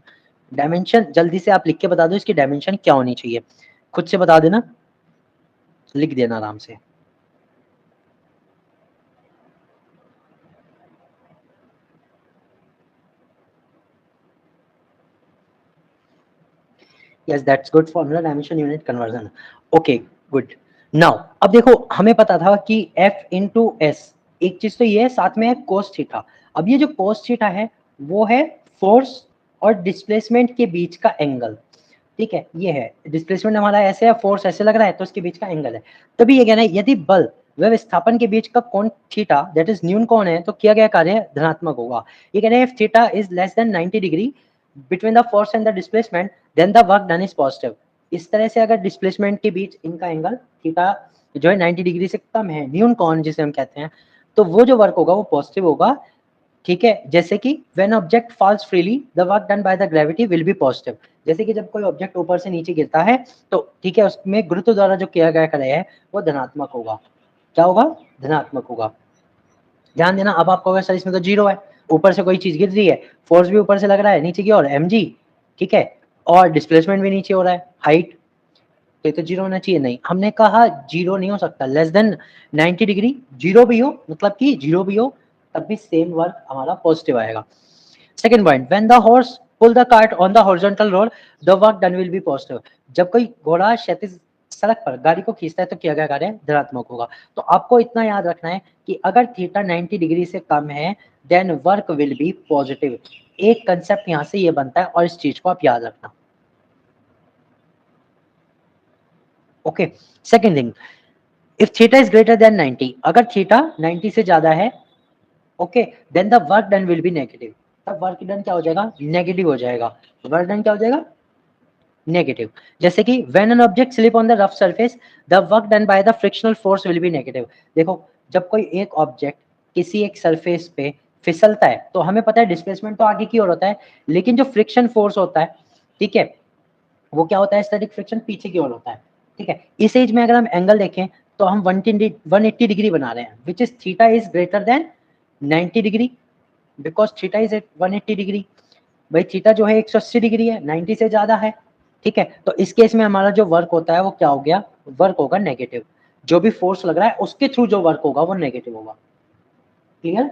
डायमेंशन जल्दी से आप लिख के बता दो, इसकी डायमेंशन क्या होनी चाहिए, खुद से बता देना, लिख देना आराम से। Yes that's good formula, dimension unit conversion. Okay good. Now अब देखो, हमें पता था कि F इंटू एस, एक चीज तो ये है, साथ में है कोस थीटा। अब ये जो कोस थीटा है वो है फोर्स और डिस्प्लेसमेंट के बीच का एंगल, ठीक है। ये है डिस्प्लेसमेंट हमारा ऐसे है, फोर्स ऐसे लग रहा है, तो इसके बीच का एंगल है। तभी ये कहना है यदि बल व विस्थापन के बीच का कोण थीटा दैट इज न्यून कोण है, तो किया गया कार्य धनात्मक होगा। ये कहना है if theta is less than 90 degree between the force and the displacement then the work done is positive. इस तरह से अगर डिस्प्लेसमेंट के बीच इनका एंगल थीटा जो है 90 डिग्री से कम है, न्यून कोण जिसे हम कहते हैं, तो वो जो वर्क होगा वो पॉजिटिव होगा, ठीक है। जैसे कि when object falls freely the work done by the gravity will be positive. जैसे कि जब कोई ऑब्जेक्ट ऊपर से नीचे गिरता है तो ठीक है, उसमें गुरुत्व द्वारा जो किया गया कार्य है वो धनात्मक होगा। क्या होगा, धनात्मक होगा। ध्यान देना, अब आपको अगर सर इसमें तो जीरो है, ऊपर से कोई चीज गिर रही है, फोर्स भी ऊपर से लग रहा है नीचे की ओर mg, ठीक है, और डिस्प्लेसमेंट भी नीचे हो रहा है हाइट, तो ये तो जीरो होना चाहिए, नहीं, हमने कहा जीरो नहीं हो सकता, लेस देन 90 डिग्री, जीरो भी हो मतलब कि जीरो भी हो तब भी सेम वर्क हमारा पॉजिटिव आएगा। Second point, when the horse pull the cart on the horizontal road the work done will be positive. जब कोई घोड़ा क्षैतिज सड़क पर गाड़ी को खींचता है तो किया गया कार्य धनात्मक होगा। तो आपको इतना याद रखना है कि अगर थीटा 90 डिग्री से कम है then work will be positive. एक कंसेप्ट यहाँ से ये बनता है, और इस चीज को आप याद रखना, okay. Second thing, if theta is greater than 90, अगर थीटा 90 से ज्यादा है, okay, then the work done will be negative, तब वर्क डन क्या हो जाएगा, नेगेटिव हो जाएगा। वर्क डन क्या हो जाएगा, नेगेटिव। जैसे कि when an object slip on the rough surface the work done by the frictional force will be negative. देखो जब कोई एक ऑब्जेक्ट किसी एक सरफेस पे फिसलता है तो हमें पता है डिस्प्लेसमेंट तो आगे की ओर होता है, लेकिन जो फ्रिक्शन फोर्स होता है, ठीक है, वो क्या होता है, स्टैटिक फ्रिक्शन पीछे की ओर होता है। ठीक है, इस एज में अगर हम एंगल देखें तो हम 180 डिग्री बना रहे हैं, which is theta is greater than 90 degree, because theta is at 180 degree. भाई थीटा जो है 180 डिग्री है, 90 से ज्यादा है। ठीक है, तो इस केस में हमारा जो वर्क होता है वो क्या हो गया, वर्क होगा नेगेटिव। जो भी फोर्स लग रहा है उसके थ्रू जो वर्क होगा वो नेगेटिव होगा। Clear?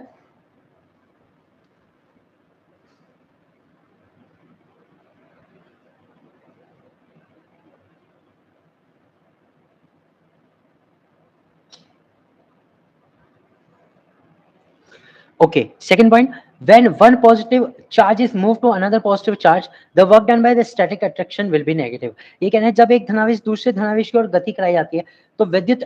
Okay, second point, when one positive charge is moved to another positive charge, the work done by the static attraction will be negative। ये कहना है जब एक धनावेश दूसरे धनावेश की ओर गति कराई जाती है तो विद्युत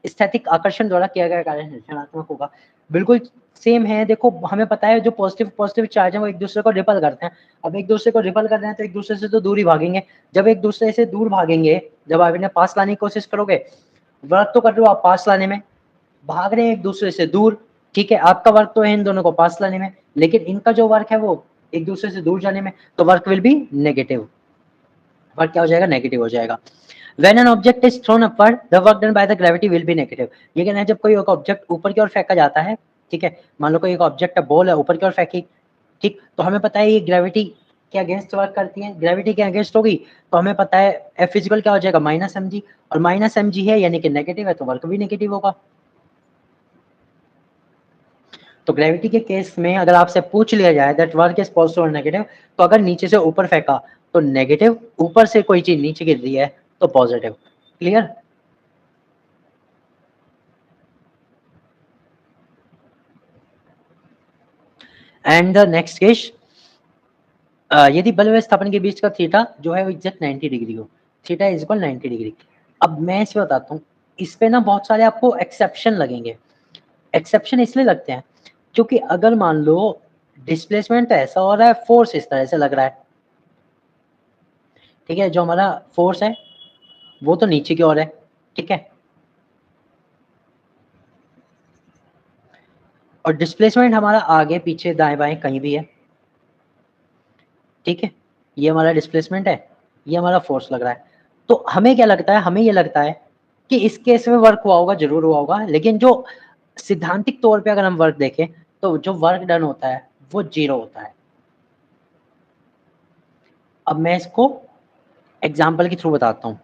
स्थैतिक आकर्षण द्वारा किया गया कार्य ऋणात्मक होगा। बिल्कुल सेम है। देखो हमें पता है जो पॉजिटिव पॉजिटिव चार्ज है वो एक दूसरे को रिपल करते हैं। अब एक दूसरे को रिपल कर रहे हैं तो एक दूसरे से तो दूर ही भागेंगे। जब एक दूसरे से दूर भागेंगे, जब आप इन्हें पास लाने की कोशिश करोगे, वर्क तो कर रहे हो आप पास लाने में, भाग रहे हैं एक दूसरे से दूर। ठीक है, आपका वर्क तो है इन दोनों को पास लाने में, लेकिन इनका जो वर्क है वो एक दूसरे से दूर जाने में, तो work will be negative. Work क्या हो जाएगा, नेगेटिव हो जाएगा। When an object is thrown upward, the work done by the gravity will be negative। ये कहना है जब कोई एक ऑब्जेक्ट ऊपर की ओर फेंका जाता है, ठीक है, मान लो कोई एक ऑब्जेक्ट है, बॉल है, ऊपर की ओर फेंकी, ठीक, तो हमें पता है ये ग्रेविटी के अगेंस्ट वर्क करती है। ग्रेविटी के अगेंस्ट होगी तो हमें पता है एफ फिजिकल क्या हो जाएगा, माइनस एम जी, और माइनस एम जी है यानी कि नेगेटिव है, तो वर्क भी नेगेटिव होगा। तो ग्रेविटी के केस में अगर आपसे पूछ लिया जाए दैट वर्क इज पॉजिटिव और नेगेटिव, तो अगर नीचे से ऊपर फेंका तो नेगेटिव, ऊपर से कोई चीज नीचे गिर रही है तो positive. Clear? And the next case, यदि बल विस्थापन के बीच का थीटा जो है वो एग्जैक्ट 90 डिग्री हो, थीटा इज इक्वल 90 डिग्री। अब मैं इसमें बताता हूँ, इस पे ना बहुत सारे आपको एक्सेप्शन लगेंगे। एक्सेप्शन इसलिए लगते हैं क्योंकि अगर मान लो डिस्प्लेसमेंट ऐसा हो रहा है, फोर्स इस तरह से लग रहा है, ठीक है, जो हमारा फोर्स है वो तो नीचे की ओर है, ठीक है, और डिस्प्लेसमेंट हमारा आगे पीछे दाएं बाएं कहीं भी है, ठीक है, ये हमारा डिस्प्लेसमेंट है, ये हमारा फोर्स लग रहा है। तो हमें क्या लगता है, हमें ये लगता है कि इस केस में वर्क हुआ होगा, जरूर हुआ होगा, लेकिन जो सिद्धांतिक तौर पे अगर हम वर्क देखें तो जो वर्क डन होता है वो जीरो होता है। अब मैं इसको एग्जाम्पल के थ्रू बताता हूँ।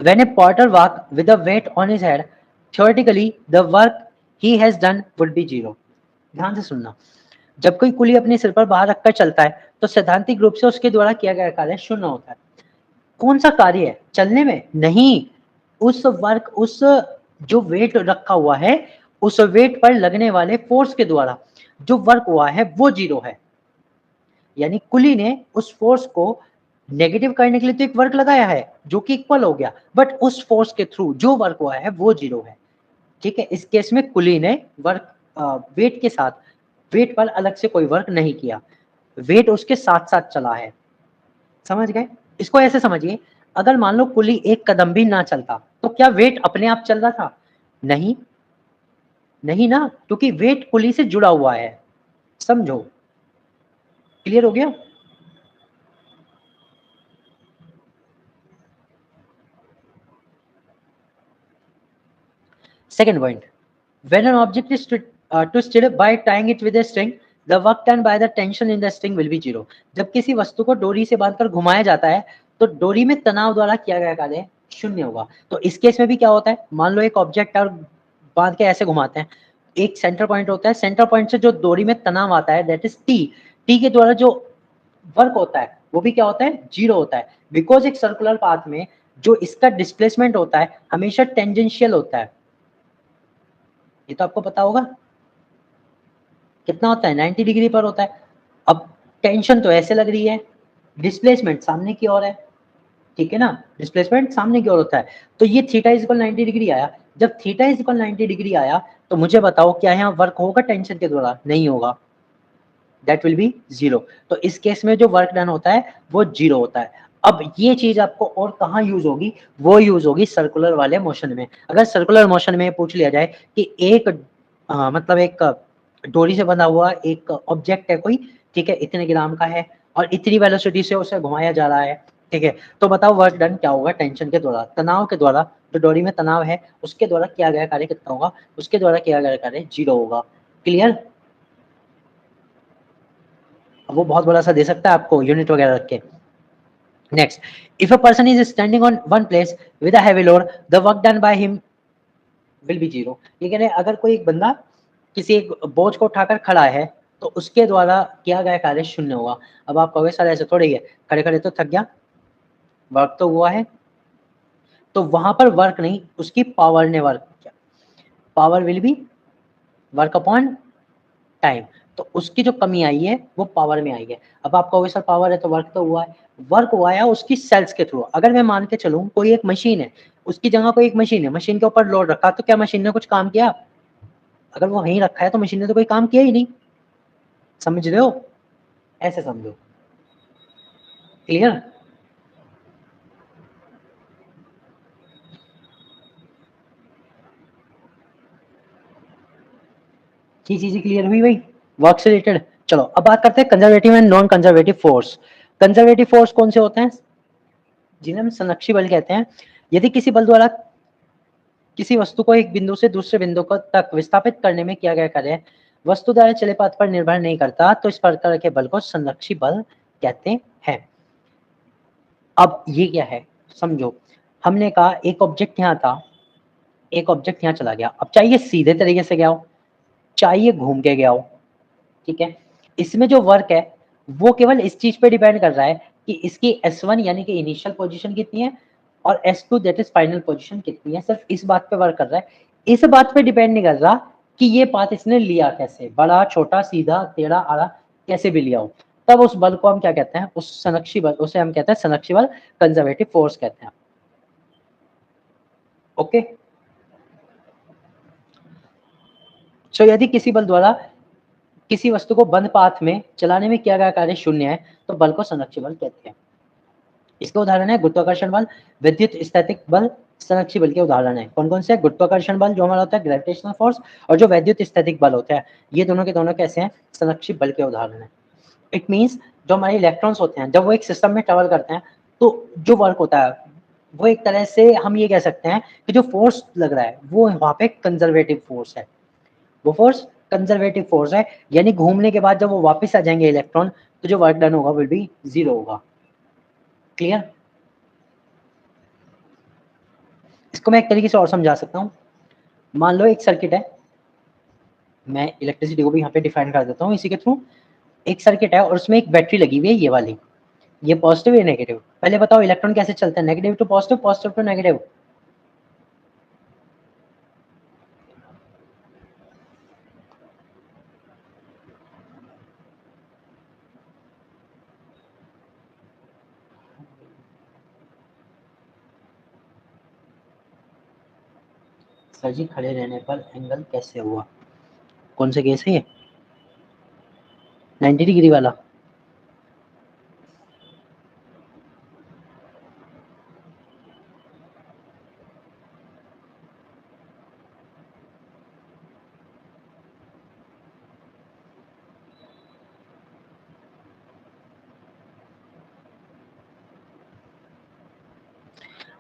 When a porter walk with a weight on his head, theoretically the work he has done would be zero। ध्यान से सुनना, जब कोई कुली अपने सिर पर बाहर रखकर चलता है तो सैद्धांतिक रूप से उसके द्वारा किया गया कार्य शून्य होता है। कौन सा कार्य है, चलने में नहीं, उस वर्क, उस जो वेट रखा हुआ है उस वेट पर लगने वाले फोर्स के द्वारा जो वर्क हुआ है वो जीरो है। यानी कुली ने उस फोर्स को नेगेटिव करने के लिए तो एक वर्क लगाया है जो कि इक्वल हो गया, बट उस फोर्स के थ्रू जो वर्क हुआ है वो जीरो है। ठीक है, इस केस में कुली ने वर्क वेट के साथ, वेट पर अलग से कोई वर्क नहीं किया, वेट उसके साथ साथ चला है। समझ गए? इसको ऐसे समझिए, अगर मान लो कुली एक कदम भी ना चलता तो क्या वेट अपने आप चल रहा था? नहीं, नहीं ना, क्योंकि वेट कुली से जुड़ा हुआ है। समझो, क्लियर हो गया? Second point, when an object is twisted by tying it with a string, the work done by the tension in the string will be zero। जब किसी वस्तु को डोरी से बांधकर घुमाया जाता है तो डोरी में तनाव द्वारा किया गया कार्य शून्य होगा। तो इस केस में भी क्या होता है, मान लो एक ऑब्जेक्ट है और बांध के ऐसे घुमाते हैं, एक सेंटर पॉइंट होता है, सेंटर पॉइंट से जो डोरी में तनाव आता है दैट इज टी, टी के द्वारा जो वर्क होता है वो भी क्या होता है, जीरो होता है। बिकॉज एक सर्कुलर पाथ में जो इसका डिस्प्लेसमेंट होता है हमेशा टेंजेंशियल होता है, ये तो आपको पता होगा। कितना होता है, 90 डिग्री पर होता है। अब टेंशन तो ऐसे लग रही है, डिस्प्लेसमेंट सामने की ओर है, ठीक है ना, डिस्प्लेसमेंट सामने की ओर होता है, तो ये थीटा इज इक्वल 90 डिग्री आया। जब थीटा इज इक्वल 90 डिग्री आया तो मुझे बताओ क्या यहाँ वर्क होगा टेंशन के द्वारा? नहीं होगा, दैट विल बी जीरो। तो इस केस में जो वर्क डन होता है वो जीरो होता है। अब ये चीज आपको और कहाँ यूज होगी? वो यूज होगी सर्कुलर वाले मोशन में। अगर सर्कुलर मोशन में पूछ लिया जाए कि एक मतलब एक डोरी से बंधा हुआ एक ऑब्जेक्ट है कोई, ठीक है, इतने ग्राम का है और इतनी वेलोसिटी से उसे घुमाया जा रहा है, ठीक है, तो बताओ वर्क डन क्या होगा टेंशन के द्वारा, तनाव के द्वारा, जो डोरी में तनाव है उसके द्वारा किया गया कार्य कितना होगा? उसके द्वारा किया गया कार्य जीरो होगा। क्लियर? वो बहुत बड़ा सा दे सकता है आपको यूनिट वगैरह रख के। Next, if a person is standing on one place with a heavy load the work done by him will be zero. ये कह रहे हैं अगर कोई एक बंदा किसी एक बोझ को उठाकर खड़ा है तो उसके द्वारा किया गया कार्य शून्य होगा। अब आप कहोगे सर ऐसे थोड़ी है, खड़े खड़े तो थक गया, वर्क तो हुआ है। तो वहां पर वर्क नहीं, उसकी पावर ने वर्क किया। Power will be work upon time. तो उसकी जो कमी आई है वो पावर में आई है। अब आप कहोगे सर पावर है तो वर्क तो हुआ है, वर्क हुआ है उसकी सेल्स के थ्रू। अगर मैं मान के चलूं कोई एक मशीन है, उसकी जगह कोई एक मशीन है, मशीन के ऊपर लोड रखा, तो क्या मशीन ने कुछ काम किया? अगर वो वहीं रखा है तो मशीन ने तो कोई काम किया ही नहीं। समझ रहे हो? ऐसे समझो। क्लियर? ये चीजें क्लियर हुई भाई वर्क से रिलेटेड। चलो अब बात करते हैं conservative and non conservative force. Conservative force कौन से होते हैं? जिन्हें हम संरक्षी बल कहते हैं। यदि किसी बल द्वारा किसी वस्तु को एक बिंदु से दूसरे बिंदु को तक विस्थापित करने में किया गया कार्य वस्तु द्वारा चले पथ पर निर्भर नहीं करता तो इस प्रकार के बल को संरक्षी बल कहते हैं। अब ये क्या है समझो। हमने कहा एक ऑब्जेक्ट यहाँ था, एक ऑब्जेक्ट यहाँ चला गया। अब चाहिए सीधे तरीके से गया हो, चाहिए घूम के गया हो, ठीक है। इसमें जो वर्क है वो केवल इस चीज पे डिपेंड कर रहा है कि इसकी S1 यानी कि इनिशियल पोजीशन कितनी है और S2 that is final position कितनी है। सिर्फ इस बात पे वर्क कर रहा है, इस बात पे डिपेंड नहीं कर रहा कि ये पाथ इसने लिया कैसे, बड़ा छोटा सीधा टेढ़ा आड़ा कैसे भी लिया हो। तब उस बल को हम क्या कहते हैं? उस संरक्षी बल, उसे हम कहते हैं संरक्षी बल, कंजर्वेटिव फोर्स कहते हैं। ओके। सो यदि किसी बल द्वारा किसी वस्तु को बंद पाथ में चलाने में किया गया कार्य शून्य है तो बल को संरक्षी बल कहते हैं। इसके उदाहरण है गुरुत्वाकर्षण बल, विद्युत स्थैतिक बल, संरक्षी बल के उदाहरण है। कौन कौन से? गुरुत्वाकर्षण बल जो हमारा होता है ग्रेविटेशनल फोर्स, और जो वैद्युत स्थैतिक बल होता है, ये दोनों के दोनों कैसे हैं? संरक्षी बल के उदाहरण है। इट मींस जो हमारे इलेक्ट्रॉन्स होते हैं जब वो एक सिस्टम में ट्रेवल करते हैं तो जो वर्क होता है वो एक तरह से हम ये कह सकते हैं कि जो फोर्स लग रहा है वो वहां पे कंजर्वेटिव फोर्स है। वो फोर्स कंजर्वेटिव फोर्स है, यानी घूमने के बाद जब वो वापस आ जाएंगे इलेक्ट्रॉन तो जो वर्क डन होगा विल बी जीरो होगा। क्लियर? इसको मैं एक तरीके से और समझा सकता हूँ। मान लो एक सर्किट है, मैं इलेक्ट्रिसिटी को भी यहाँ पे डिफाइन कर देता हूँ इसी के थ्रू। एक सर्किट है और उसमें एक बैटरी लगी हुई है, ये वाली, ये पॉजिटिव या नेगेटिव? पहले बताओ इलेक्ट्रॉन कैसे चलते हैं? Negative to positive, positive to negative. Sir ji खड़े रहने पर एंगल कैसे हुआ? कौन सा केस है ये? 90 डिग्री वाला?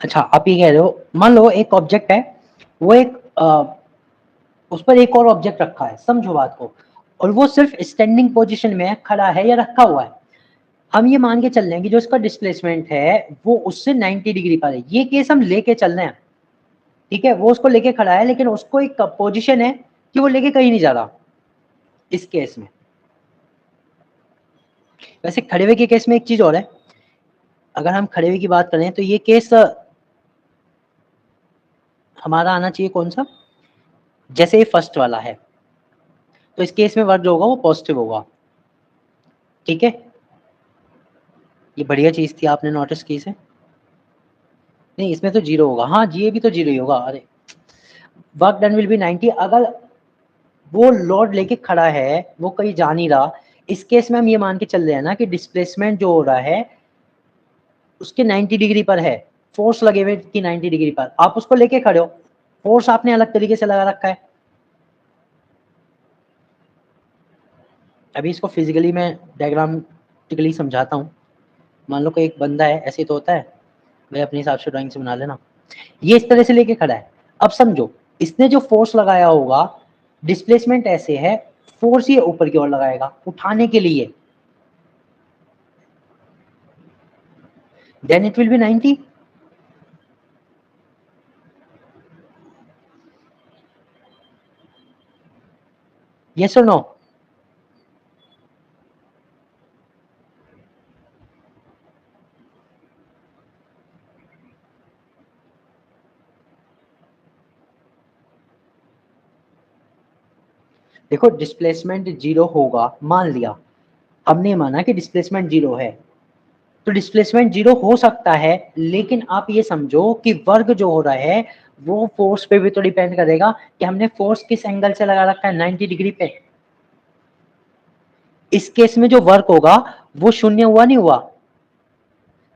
अच्छा आप ये कह रहे हो, मान लो एक ऑब्जेक्ट है, वो एक उस पर एक और ऑब्जेक्ट रखा है, समझो बात को, और वो सिर्फ स्टैंडिंग पोजीशन में खड़ा है या रखा हुआ है। हम ये मान के चल रहे हैं कि जो इसका डिस्प्लेसमेंट है वो उससे 90 डिग्री पर है। ये केस हम लेके चल रहे हैं, ठीक है। वो उसको लेके खड़ा है लेकिन उसको एक पोजीशन है कि वो लेके कहीं नहीं जा रहा इस केस में। वैसे खड़े हुए के केस में एक चीज और है, अगर हम खड़े हुए की बात करें तो ये केस हमारा आना चाहिए कौन सा? जैसे ये फर्स्ट वाला है तो इस केस में वर्क जो होगा वो पॉजिटिव होगा, ठीक है। ये बढ़िया चीज थी, आपने नोटिस की इसे? नहीं इसमें तो जीरो होगा, हाँ जी, ये भी तो जीरो ही होगा। अरे वर्क डन विल बी 90। अगर वो लोड लेके खड़ा है, वो कहीं जा नहीं रहा, इस केस में हम ये मान के चल रहे हैं ना कि डिस्प्लेसमेंट जो हो रहा है उसके 90 डिग्री पर है, फोर्स लगे हुए की 90 डिग्री पर, आप उसको लेके खड़े हो, फोर्स आपने अलग तरीके से लगा रखा है। अभी इसको फिजिकली मैं डायग्रामेटिकली समझाता हूँ। मान लो कोई एक बंदा है, ऐसे तो होता है भाई, अपने हिसाब से ड्राइंग से बना लेना, ये इस तरह से लेके खड़ा है। अब समझो इसने जो फोर्स लगाया होगा, डिस्प्लेसमेंट ऐसे है, फोर्स ये ऊपर की ओर लगाएगा उठाने के लिए, then it will be 90। Yes और नो? देखो डिस्प्लेसमेंट जीरो होगा, मान लिया, हमने माना कि डिस्प्लेसमेंट जीरो है, तो डिस्प्लेसमेंट जीरो हो सकता है, लेकिन आप ये समझो कि वर्क जो हो रहा है वो फोर्स पे भी तो डिपेंड करेगा कि हमने फोर्स किस एंगल से लगा रखा है, 90 डिग्री पे। इस केस में जो वर्क होगा वो शून्य हुआ नहीं हुआ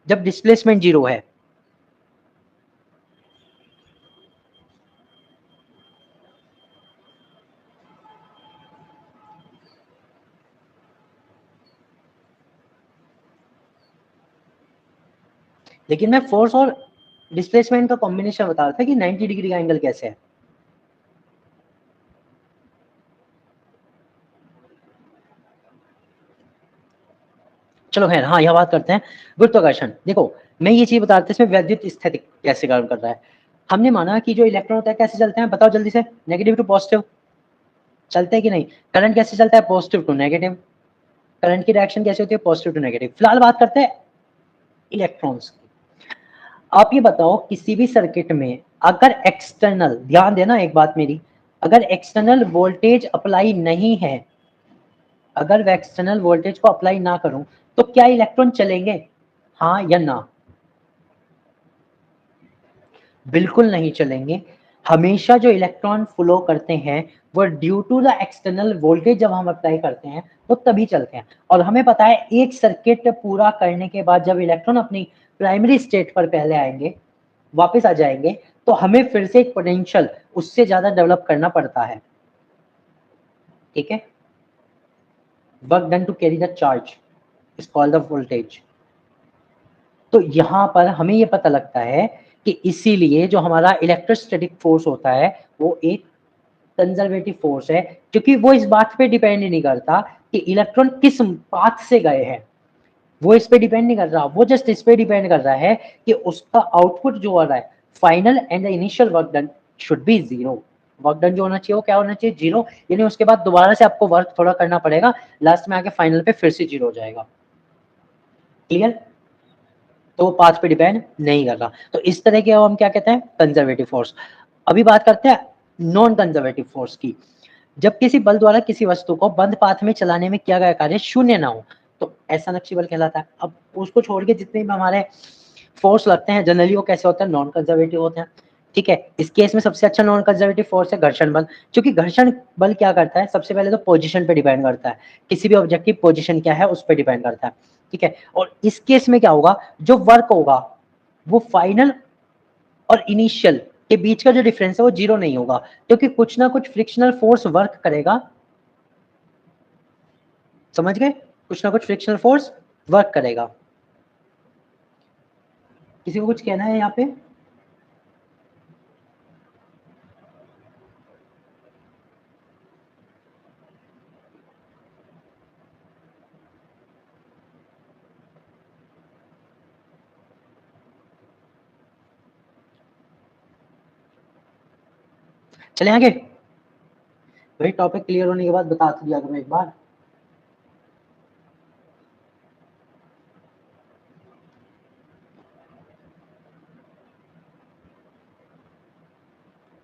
जब डिस्प्लेसमेंट जीरो है। लेकिन मैं फोर्स और डिस्प्लेसमेंट का कॉम्बिनेशन बता रहा था कि 90 डिग्री का एंगल कैसे है। चलो खैर, हाँ यह बात करते हैं गुरुत्वाकर्षण। देखो मैं ये चीज बता रहा था इसमें वैद्युत स्थिति कैसे काम कर रहा है। हमने माना कि जो इलेक्ट्रॉन होता है कैसे चलते हैं, बताओ जल्दी से, नेगेटिव टू पॉजिटिव चलते हैं कि नहीं? करंट कैसे चलता है, पॉजिटिव टू नेगेटिव। करंट की डायरेक्शन कैसे होती है, पॉजिटिव टू नेगेटिव। फिलहाल बात करते हैं इलेक्ट्रॉन्स की। आप ये बताओ किसी भी सर्किट में अगर एक्सटर्नल, ध्यान देना एक बात मेरी, अगर एक्सटर्नल वोल्टेज अप्लाई नहीं है, अगर मैं एक्सटर्नल वोल्टेज को अप्लाई ना करूं, तो क्या इलेक्ट्रॉन चलेंगे, हाँ या ना? बिल्कुल नहीं चलेंगे। हमेशा जो इलेक्ट्रॉन फ्लो करते हैं वो due to the external voltage जब हम अप्लाई करते हैं तो तभी चलते हैं। और हमें पता है एक सर्किट पूरा करने के बाद जब इलेक्ट्रॉन अपनी प्राइमरी स्टेट पर पहले आएंगे, वापस आ जाएंगे, तो हमें फिर से एक पोटेंशियल उससे ज्यादा डेवलप करना पड़ता है। ठीक है, work done to carry the charge is called the voltage. तो यहां पर हमें यह पता लगता है कि इसीलिए जो हमारा इलेक्ट्रोस्टैटिक फोर्स होता है वो एक कंजर्वेटिव फोर्स है, क्योंकि वो इस बात पे डिपेंड नहीं करता कि इलेक्ट्रॉन किस पाथ से गए हैं, वो इस पे डिपेंड नहीं कर रहा, वो जस्ट इस पे डिपेंड कर रहा है कि उसका आउटपुट जो आ रहा है, final and the initial work done should be zero. Work done जो होना चाहिए वो क्या होना चाहिए, जीरो। यानी उसके बाद दोबारा से आपको वर्क थोड़ा करना पड़ेगा, लास्ट में आके फाइनल पे फिर से जीरो हो जाएगा। क्लियर? तो वो पाथ पे डिपेंड नहीं कर रहा। तो इस तरह के हम क्या कहते हैं, कंजर्वेटिव फोर्स। अभी बात करते हैं नॉन कंजर्वेटिव फोर्स की। जब किसी बल द्वारा किसी वस्तु को बंद पाथ में चलाने में किया गया कार्य शून्य ना हो तो ऐसा नक्षी बल कहलाता है। अब उसको छोड़ के जितने भी हमारे फोर्स लगते हैं जनरली वो कैसे होते हैं, नॉन कंजर्वेटिव होते हैं। ठीक है, इस केस में सबसे अच्छा नॉन कंजर्वेटिव फोर्स है घर्षण बल। क्योंकि घर्षण बल क्या करता है, सबसे पहले तो पोजीशन पे डिपेंड करता है, किसी भी ऑब्जेक्ट की पोजीशन क्या है उस पर डिपेंड करता है। ठीक है, और इस केस में क्या होगा, जो वर्क होगा वो फाइनल और इनिशियल के बीच का जो डिफरेंस है वो जीरो नहीं होगा, क्योंकि कुछ ना कुछ फ्रिक्शनल फोर्स वर्क करेगा। समझ गए, कुछ ना कुछ फ्रिक्शनल फोर्स वर्क करेगा। किसी को कुछ कहना है यहाँ पे? चले आगे। वही टॉपिक क्लियर होने के बाद बता दिया तुम्हें एक बार।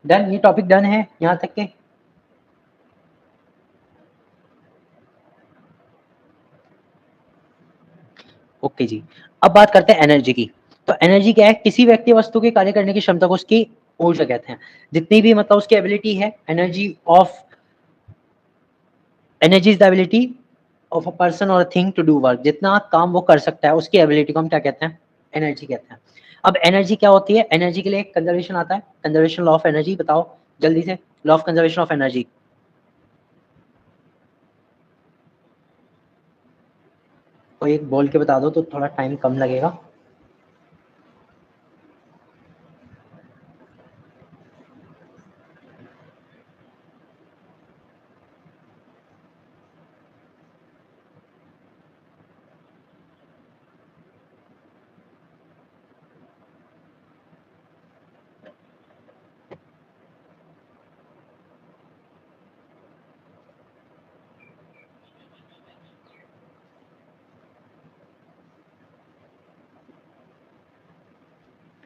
डन, ये टॉपिक डन है यहाँ तक के। ओके जी, अब बात करते हैं एनर्जी की। तो एनर्जी क्या है, किसी व्यक्ति वस्तु के कार्य करने की क्षमता को उसकी ऊर्जा कहते हैं। जितनी भी मतलब उसकी एबिलिटी है, energy is the ability of a person और थिंग टू डू वर्क। जितना काम वो कर सकता है उसकी एबिलिटी को हम क्या कहते हैं? एनर्जी कहते हैं। अब एनर्जी क्या होती है? एनर्जी के लिए एक कंजर्वेशन आता है, कंजर्वेशन लॉ ऑफ एनर्जी। बताओ जल्दी से, law of conservation of energy. कोई एक बोल के बता दो तो थोड़ा टाइम कम लगेगा।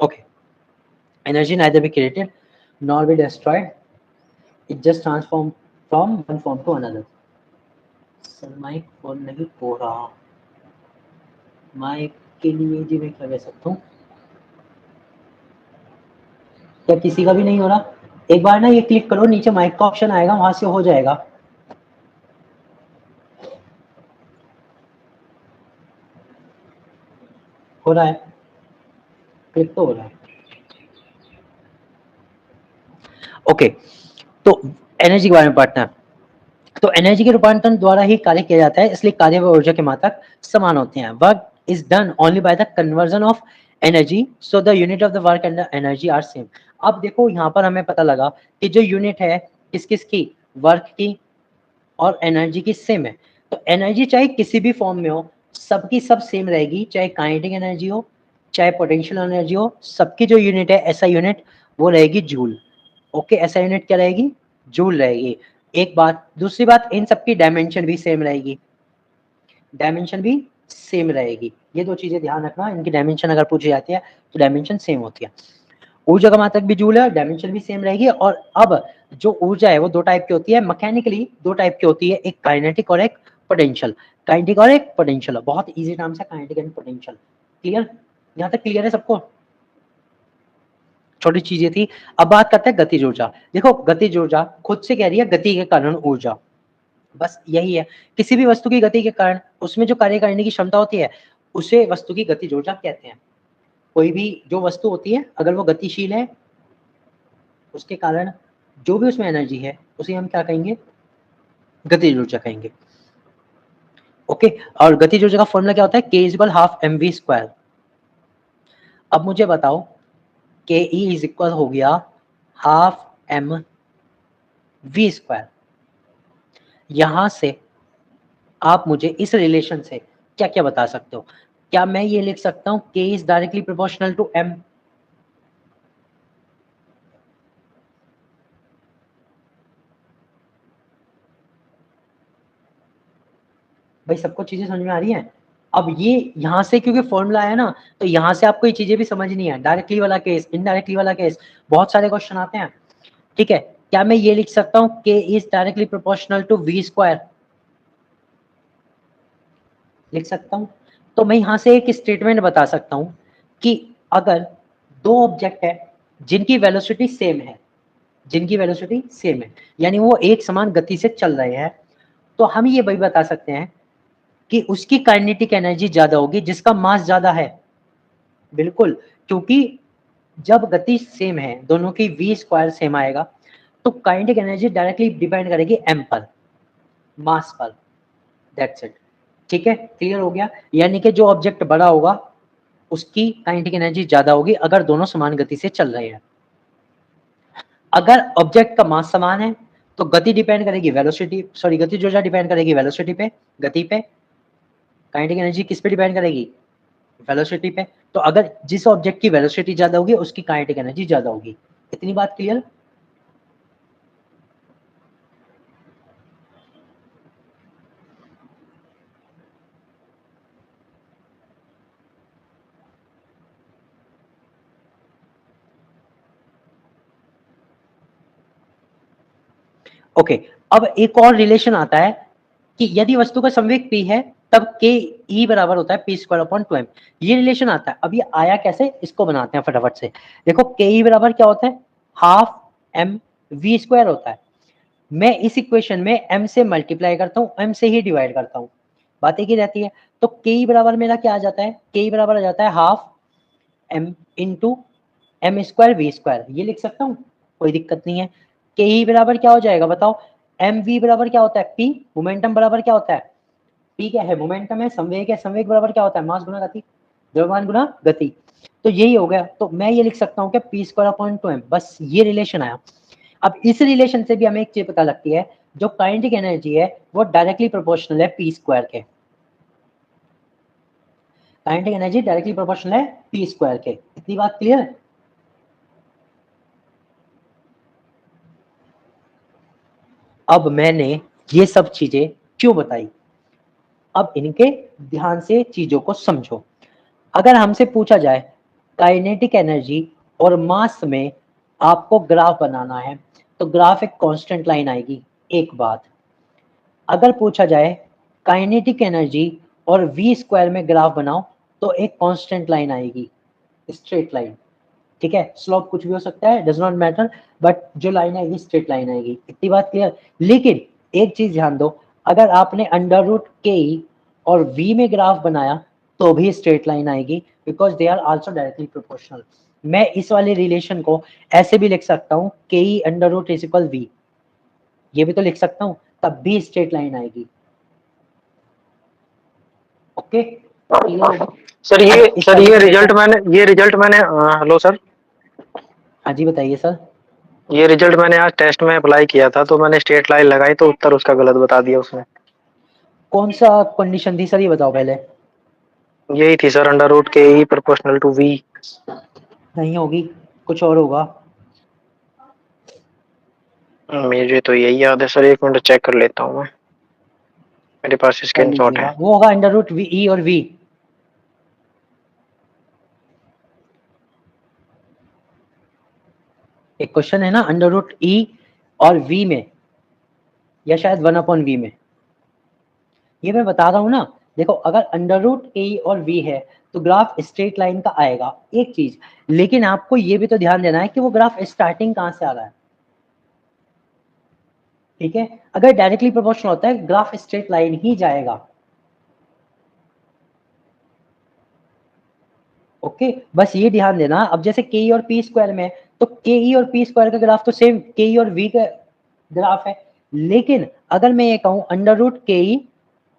Okay, energy neither be created nor be destroyed, it just transform from one form to another। Sir mike fall नहीं हो रहा, माइक के लिए जी मैं क्या कह सकता हूँ? क्या किसी का भी नहीं हो रहा? एक बार ना ये क्लिक करो, नीचे माइक का ऑप्शन आएगा, वहां से हो जाएगा। हो रहा है, क्लिक तो हो रहा है। ओके, तो एनर्जी के बारे में पढ़ते हैं। तो एनर्जी के रूपांतरण द्वारा ही कार्य किया जाता है, इसलिए कार्य व ऊर्जा के मात्रक समान होते हैं। Work is done only by the conversion of energy, so the unit of the work and the energy are same. अब देखो यहाँ पर हमें पता लगा कि जो यूनिट है किस किस की, वर्क की और एनर्जी की सेम है। तो एनर्जी चाहे किसी भी फॉर्म में हो, सबकी सब सेम रहेगी, चाहे काइनेटिक एनर्जी हो चाहे पोटेंशियल एनर्जी हो, सबकी जो यूनिट है ऐसा यूनिट वो रहेगी जूल। ओके, ऐसा यूनिट क्या रहेगी? जूल रहेगी। एक बात, दूसरी बात, इन सबकी डायमेंशन भी सेम रहेगी, डायमेंशन भी सेम रहेगी। ये दो चीजें ध्यान रखना, इनकी डायमेंशन अगर पूछी जाती है तो डायमेंशन सेम होती है। ऊर्जा का मात्रक भी जूल है, डायमेंशन भी सेम रहेगी। और अब जो ऊर्जा है वो दो टाइप की होती है, मैकेनिकली दो टाइप की होती है, एक काइनेटिक और एक पोटेंशियल। काइनेटिक और एक पोटेंशियल, बहुत इजी टर्म्स है काइनेटिक एंड पोटेंशियल। क्लियर? यहाँ तक क्लियर है सबको? छोटी चीजें थी। अब बात करते हैं गतिज ऊर्जा। देखो गतिज ऊर्जा खुद से कह रही है गति के कारण ऊर्जा, बस यही है। किसी भी वस्तु की गति के कारण उसमें जो कार्य करने की क्षमता होती है उसे वस्तु की गतिज ऊर्जा कहते हैं। कोई भी जो वस्तु होती है अगर वो गतिशील है, उसके कारण जो भी उसमें एनर्जी है उसे हम क्या कहेंगे? गतिज ऊर्जा कहेंगे। ओके, और गतिज ऊर्जा का फॉर्मूला क्या होता है? K equal half m v square. अब मुझे बताओ, के ई इज इक्वल हो गया हाफ एम वी स्क्वायर। यहां से आप मुझे इस रिलेशन से क्या क्या बता सकते हो? क्या मैं ये लिख सकता हूं k is directly proportional to m? भाई सबको चीजें समझ में आ रही हैं? अब ये यहां से क्योंकि फॉर्मूला है ना, तो यहां से आपको ये चीजें भी समझ नहीं है। डायरेक्टली वाला केस, इनडायरेक्टली वाला केस, बहुत सारे क्वेश्चन आते हैं। ठीक है, क्या मैं ये लिख सकता हूँ k is directly proportional to v square? लिख सकता हूँ। तो मैं यहां से एक स्टेटमेंट बता सकता हूँ कि अगर दो ऑब्जेक्ट है जिनकी वेलोसिटी सेम है, जिनकी वेलोसिटी सेम है, यानी वो एक समान गति से चल रहे हैं, तो हम ये भी बता सकते हैं कि उसकी काइनेटिक एनर्जी ज्यादा होगी जिसका मास ज्यादा है। बिल्कुल, क्योंकि जब गति सेम है, दोनों की वी स्क्वायर सेम आएगा, तो काइनेटिक एनर्जी डायरेक्टली डिपेंड करेगी एम पर, मास पर। That's it. ठीक है, क्लियर हो गया? यानी कि जो ऑब्जेक्ट बड़ा होगा उसकी काइनेटिक एनर्जी ज्यादा होगी अगर दोनों समान गति से चल रहे हैं। अगर ऑब्जेक्ट का मास समान है तो गति डिपेंड करेगी वेलोसिटी, सॉरी गतिज ऊर्जा डिपेंड करेगी वेलोसिटी पे, गति पे। काइनेटिक एनर्जी किस पे डिपेंड करेगी? वेलोसिटी पे। तो अगर जिस ऑब्जेक्ट की वेलोसिटी ज्यादा होगी उसकी काइनेटिक एनर्जी ज्यादा होगी। इतनी बात क्लियर? ओके, अब एक और रिलेशन आता है कि यदि वस्तु का संवेग p है तब के ई बराबर होता है पी स्क्वायर अपॉन 2m। ये रिलेशन आता है। अब ये आया कैसे, इसको बनाते हैं फटाफट से। देखो के ई बराबर क्या होता है? हाफ एम वी स्क्वायर होता है। मैं इस इक्वेशन में m से मल्टीप्लाई करता हूँ, m से ही डिवाइड करता हूँ, बात एक ही रहती है। तो k बराबर मेरा क्या आ जाता है, k बराबर आ जाता है half m into m square v square, ये लिख सकता हूँ, कोई दिक्कत नहीं है। के बराबर क्या हो जाएगा बताओ, एम वी बराबर क्या होता है, पी, मोमेंटम बराबर क्या होता है, पी क्या है, मोमेंटम है, संवेग है, संवेग बराबर क्या होता है, मास गुना गति, द्रव्यमान गुना गति। तो यही हो गया, तो मैं ये लिख सकता हूँ कि पी स्क्वायर अपॉन 2m, बस ये रिलेशन आया। अब इस रिलेशन से भी हमें एक चीज पता लगती है, जो काइनेटिक एनर्जी है वो डायरेक्टली प्रोपोर्शनल है पी स्क्वायर के, काइनेटिक एनर्जी डायरेक्टली प्रोपोर्शनल है पी स्क्वायर के, इतनी बात क्लियर है। अब मैंने ये सब चीजें क्यों बताई, अब इनके ध्यान से चीजों को समझो। अगर हमसे पूछा जाए काइनेटिक एनर्जी और मास में आपको ग्राफ बनाना है, तो ग्राफ एक कांस्टेंट लाइन आएगी, एक बात। अगर पूछा जाए काइनेटिक एनर्जी और वी स्क्वायर में ग्राफ बनाओ, तो एक कांस्टेंट लाइन आएगी, स्ट्रेट लाइन, ठीक है, स्लोप कुछ भी हो सकता है, डज नॉट मैटर, बट जो लाइन आएगी स्ट्रेट लाइन आएगी, इतनी बात क्लियर। लेकिन एक चीज ध्यान दो, अगर आपने अंडर रूट के और v में ग्राफ बनाया तो भी स्ट्रेट लाइन आएगी, because they are also directly proportional. मैं इस वाले रिलेशन को ऐसे भी लिख सकता हूँ, k e under root is equal v, ये भी तो लिख सकता हूँ, तब भी स्ट्रेट लाइन आएगी। ओके, सर ये रिजल्ट मैंने हेलो सर। हाँ जी बताइए सर। ये रिजल्ट मैंने आज टेस्ट में अप्लाई किया था, तो मैंने स्ट्रेट लाइन लगाई तो उत्तर उसका गलत बता दिया उसने। कौन सा कंडीशन थी सर, ये बताओ पहले। यही थी सर, अंडर रूट के ई प्रोपोर्शनल टू वी। नहीं होगी, कुछ और होगा। मुझे तो यही याद है सर, एक मिनट चेक कर लेता हूँ मैं, मेरे पास कर स्क्रीनशॉट लीजिएगा, है। वो होगा अंडर रूट वी ई और वी। एक क्वेश्चन है ना अंडर रूट ई और वी में, या शायद 1/v में, ये मैं बता रहा हूं ना। देखो अगर अंडर रूट ए और वी है तो ग्राफ स्ट्रेट लाइन का आएगा, एक चीज। लेकिन आपको ये भी तो ध्यान देना है कि वो ग्राफ स्टार्टिंग कहां से आ रहा है, ठीक है। अगर डायरेक्टली प्रोपोर्शनल होता है ग्राफ स्ट्रेट लाइन ही जाएगा। ओके, बस ये ध्यान देना। अब जैसे के और पी स्क्वायर में, तो के और पी स्क्वायर का ग्राफ तो सेम के और वी का ग्राफ है। लेकिन अगर मैं ये कहूं अंडर रूट के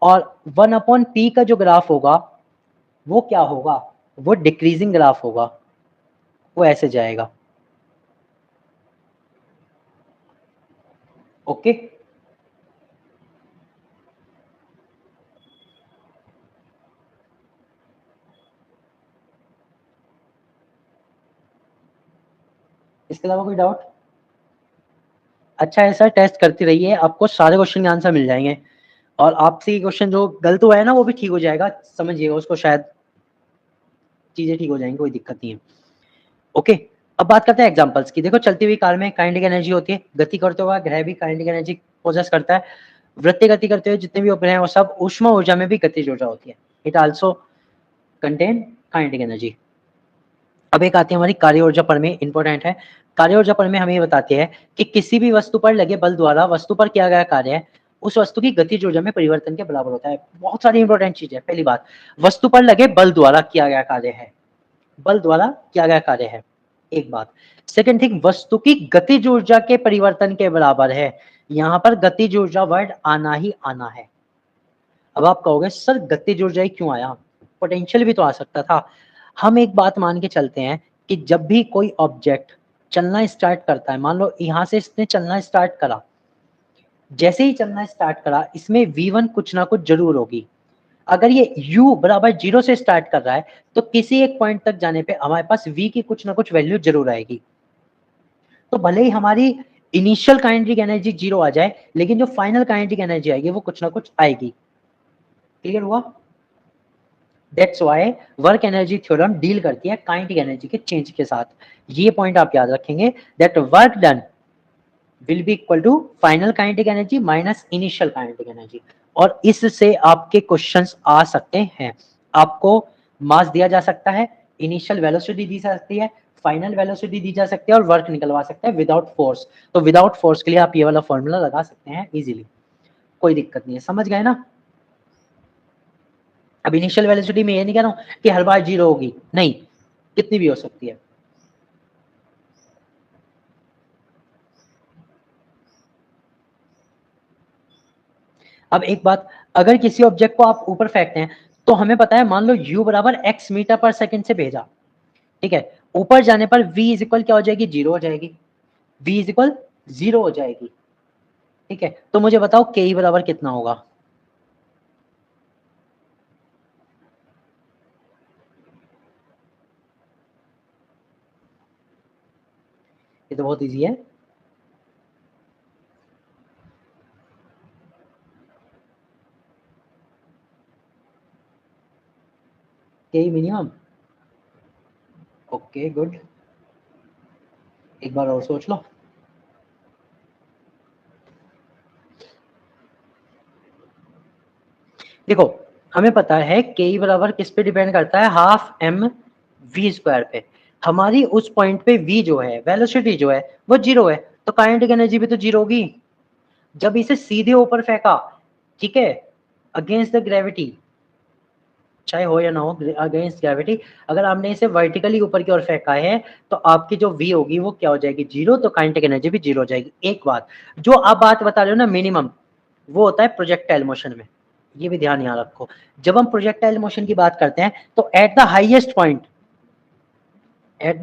और 1/p का जो ग्राफ होगा वो क्या होगा, वो डिक्रीजिंग ग्राफ होगा, वो ऐसे जाएगा। ओके, इसके अलावा कोई डाउट? अच्छा है सर, टेस्ट करती रहिए, आपको सारे क्वेश्चन के आंसर मिल जाएंगे, और आपसे क्वेश्चन जो गलत हुआ है ना वो भी ठीक हो जाएगा, समझिएगा उसको, शायद चीजें ठीक हो जाएंगी, कोई दिक्कत नहीं है। ओके, अब बात करते हैं एग्जांपल्स की। देखो चलती हुई कार में काइनेटिक एनर्जी होती है, गति करते हुए ग्रह भी काइनेटिक एनर्जी पोजेस करता है, वृत्तीय गति करते हुए जितने भी उपग्रह हैं वो सब ऊष्मा ऊर्जा में भी गतिज ऊर्जा होती है, it also contain kinetic energy. अब एक आती है हमारी कार्य ऊर्जा परमेय, इंपॉर्टेंट है। कार्य ऊर्जा परमेय हमें ये बताती है कि किसी भी वस्तु पर लगे बल द्वारा वस्तु पर किया गया कार्य उस वस्तु की गतिज ऊर्जा में परिवर्तन के बराबर होता है। बहुत सारी इंपॉर्टेंट चीज है। पहली बात, वस्तु पर लगे बल द्वारा किया गया कार्य है, बल द्वारा किया गया कार्य है, एक बात। सेकंड थिंग, वस्तु की गतिज ऊर्जा के परिवर्तन के बराबर है। यहाँ पर गतिज ऊर्जा वर्ड आना ही आना है। अब आप कहोगे सर गतिज ऊर्जा ही क्यों आया, पोटेंशियल भी तो आ सकता था। हम एक बात मान के चलते हैं कि जब भी कोई ऑब्जेक्ट चलना स्टार्ट करता है, मान लो यहां से इसने चलना स्टार्ट करा, जैसे ही चलना स्टार्ट करा इसमें v1 कुछ ना कुछ जरूर होगी। अगर ये u बराबर 0 से स्टार्ट कर रहा है तो किसी एक पॉइंट तक जाने पे हमारे पास v की कुछ ना कुछ वैल्यू जरूर आएगी। तो भले ही हमारी इनिशियल काइनेटिक एनर्जी 0 आ जाए, लेकिन जो फाइनल काइनेटिक एनर्जी आएगी वो कुछ ना कुछ आएगी। क्लियर हुआ? That's why work energy theorem deal करती है काइनेटिक एनर्जी के चेंज के साथ। ये पॉइंट आप याद रखेंगे, that work done will be equal to final kinetic energy minus initial kinetic energy. और इससे आपके क्वेश्चंस आ सकते हैं। आपको मास दिया जा सकता है, इनिशियल वेलोसिटी दी जा सकती है, फाइनल वेलोसिटी दी जा सकती है और वर्क निकलवा सकते हैं विदाउट फोर्स। तो विदाउट फोर्स के लिए आप ये वाला फॉर्मूला लगा सकते हैं इजीली, कोई दिक्कत नहीं है। समझ गए ना? अब इनिशियल वेलोसिटी में ये नहीं कह रहा हूं कि हर बार 0 होगी, नहीं, कितनी भी हो सकती है। अब एक बात, अगर किसी ऑब्जेक्ट को आप ऊपर फेंकते हैं तो हमें पता है, मान लो u बराबर x मीटर पर सेकंड से भेजा, ठीक है, ऊपर जाने पर v इज इक्वल क्या हो जाएगी, 0 हो जाएगी, v इज इक्वल 0 हो जाएगी, ठीक है। तो मुझे बताओ ke बराबर कितना होगा? ये तो बहुत इजी है। के मिनिमम, ओके गुड, एक बार और सोच लो। देखो हमें पता है के बराबर किस पे डिपेंड करता है, हाफ एम वी स्क्वायर पे। हमारी उस पॉइंट पे v जो है, वेलोसिटी जो है वो 0 है, तो काइनेटिक एनर्जी भी तो 0 होगी। जब इसे सीधे ऊपर फेंका, ठीक है, अगेंस्ट द ग्रेविटी, चाहे हो या ना हो अगेंस्ट ग्रेविटी, अगर आपने इसे वर्टिकली ऊपर की ओर फेंका है तो आपकी जो v होगी वो क्या हो जाएगी, 0, तो काइनेटिक एनर्जी भी 0 हो जाएगी। एक बात जो आप बात बता रहे हो ना मिनिमम, वो होता है प्रोजेक्टाइल मोशन में, ये भी ध्यान यहाँ रखो। जब हम प्रोजेक्टाइल मोशन की बात करते हैं तो at the highest point, at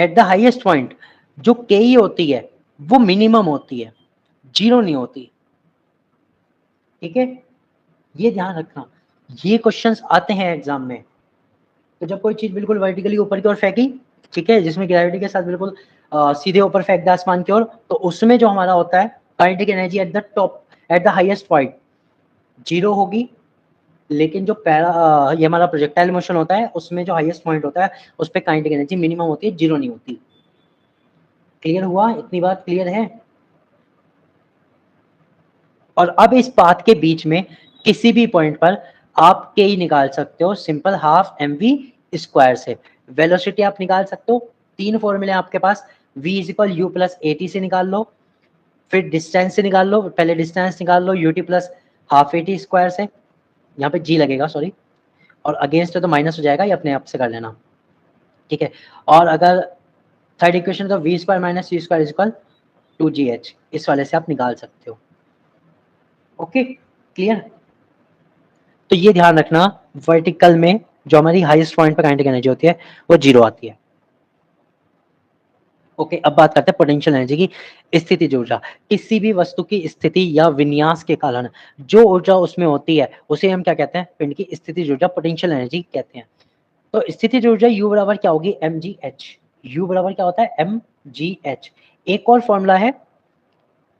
the highest point जो के होती है वो मिनिमम होती है, 0 नहीं होती, ठीक है, ये ध्यान रखना। ये क्वेश्चंस आते हैं एग्जाम में। तो जब कोई चीज बिल्कुल वर्टिकली ऊपर की ओर फेंकी, ठीक है, जिसमें ग्रेविटी के साथ बिल्कुल सीधे ऊपर फेंक दिया आसमान की ओर, तो उसमें जो हमारा होता है kinetic energy at the top, at the highest point 0 होगी। लेकिन जो ये हमारा प्रोजेक्टाइल मोशन होता है उसमें जो हाईएस्ट पॉइंट होता है उस पर काइनेटिक एनर्जी मिनिमम होती है, 0 नहीं होती। क्लियर हुआ? इतनी बात क्लियर है? और अब इस पाथ के बीच में किसी भी पॉइंट पर आप के ही निकाल सकते हो, simple half m v square से। वेलोसिटी आप निकाल सकते हो, 3 फॉर्मूले आपके पास, v is equal u plus a t से निकाल लो, फिर डिस्टेंस से निकाल लो, पहले डिस्टेंस निकाल लो U T plus half A T square से, यहाँ पे g लगेगा सॉरी, और अगेंस्ट है तो माइनस हो जाएगा, ये अपने आप से कर लेना, ठीक है। और अगर थर्ड इक्वेशन तो v square minus c square is equal 2gh, इस वाले से आप निकाल सकते हो। Okay clear? तो ये ध्यान रखना, वर्टिकल में जो हमारी हाईएस्ट पॉइंट पर काइनेटिक एनर्जी होती है वो 0 आती है। ओके अब बात करते हैं पोटेंशियल एनर्जी की। स्थितिज ऊर्जा, किसी भी वस्तु की स्थिति या विन्यास के कारण जो ऊर्जा उसमें होती है उसे हम क्या कहते हैं, पिंड की स्थितिज ऊर्जा, पोटेंशियल एनर्जी कहते हैं। तो स्थितिज ऊर्जा U बराबर क्या होगी, mgh। U बराबर क्या होता है, mgh। एक और फॉर्मूला है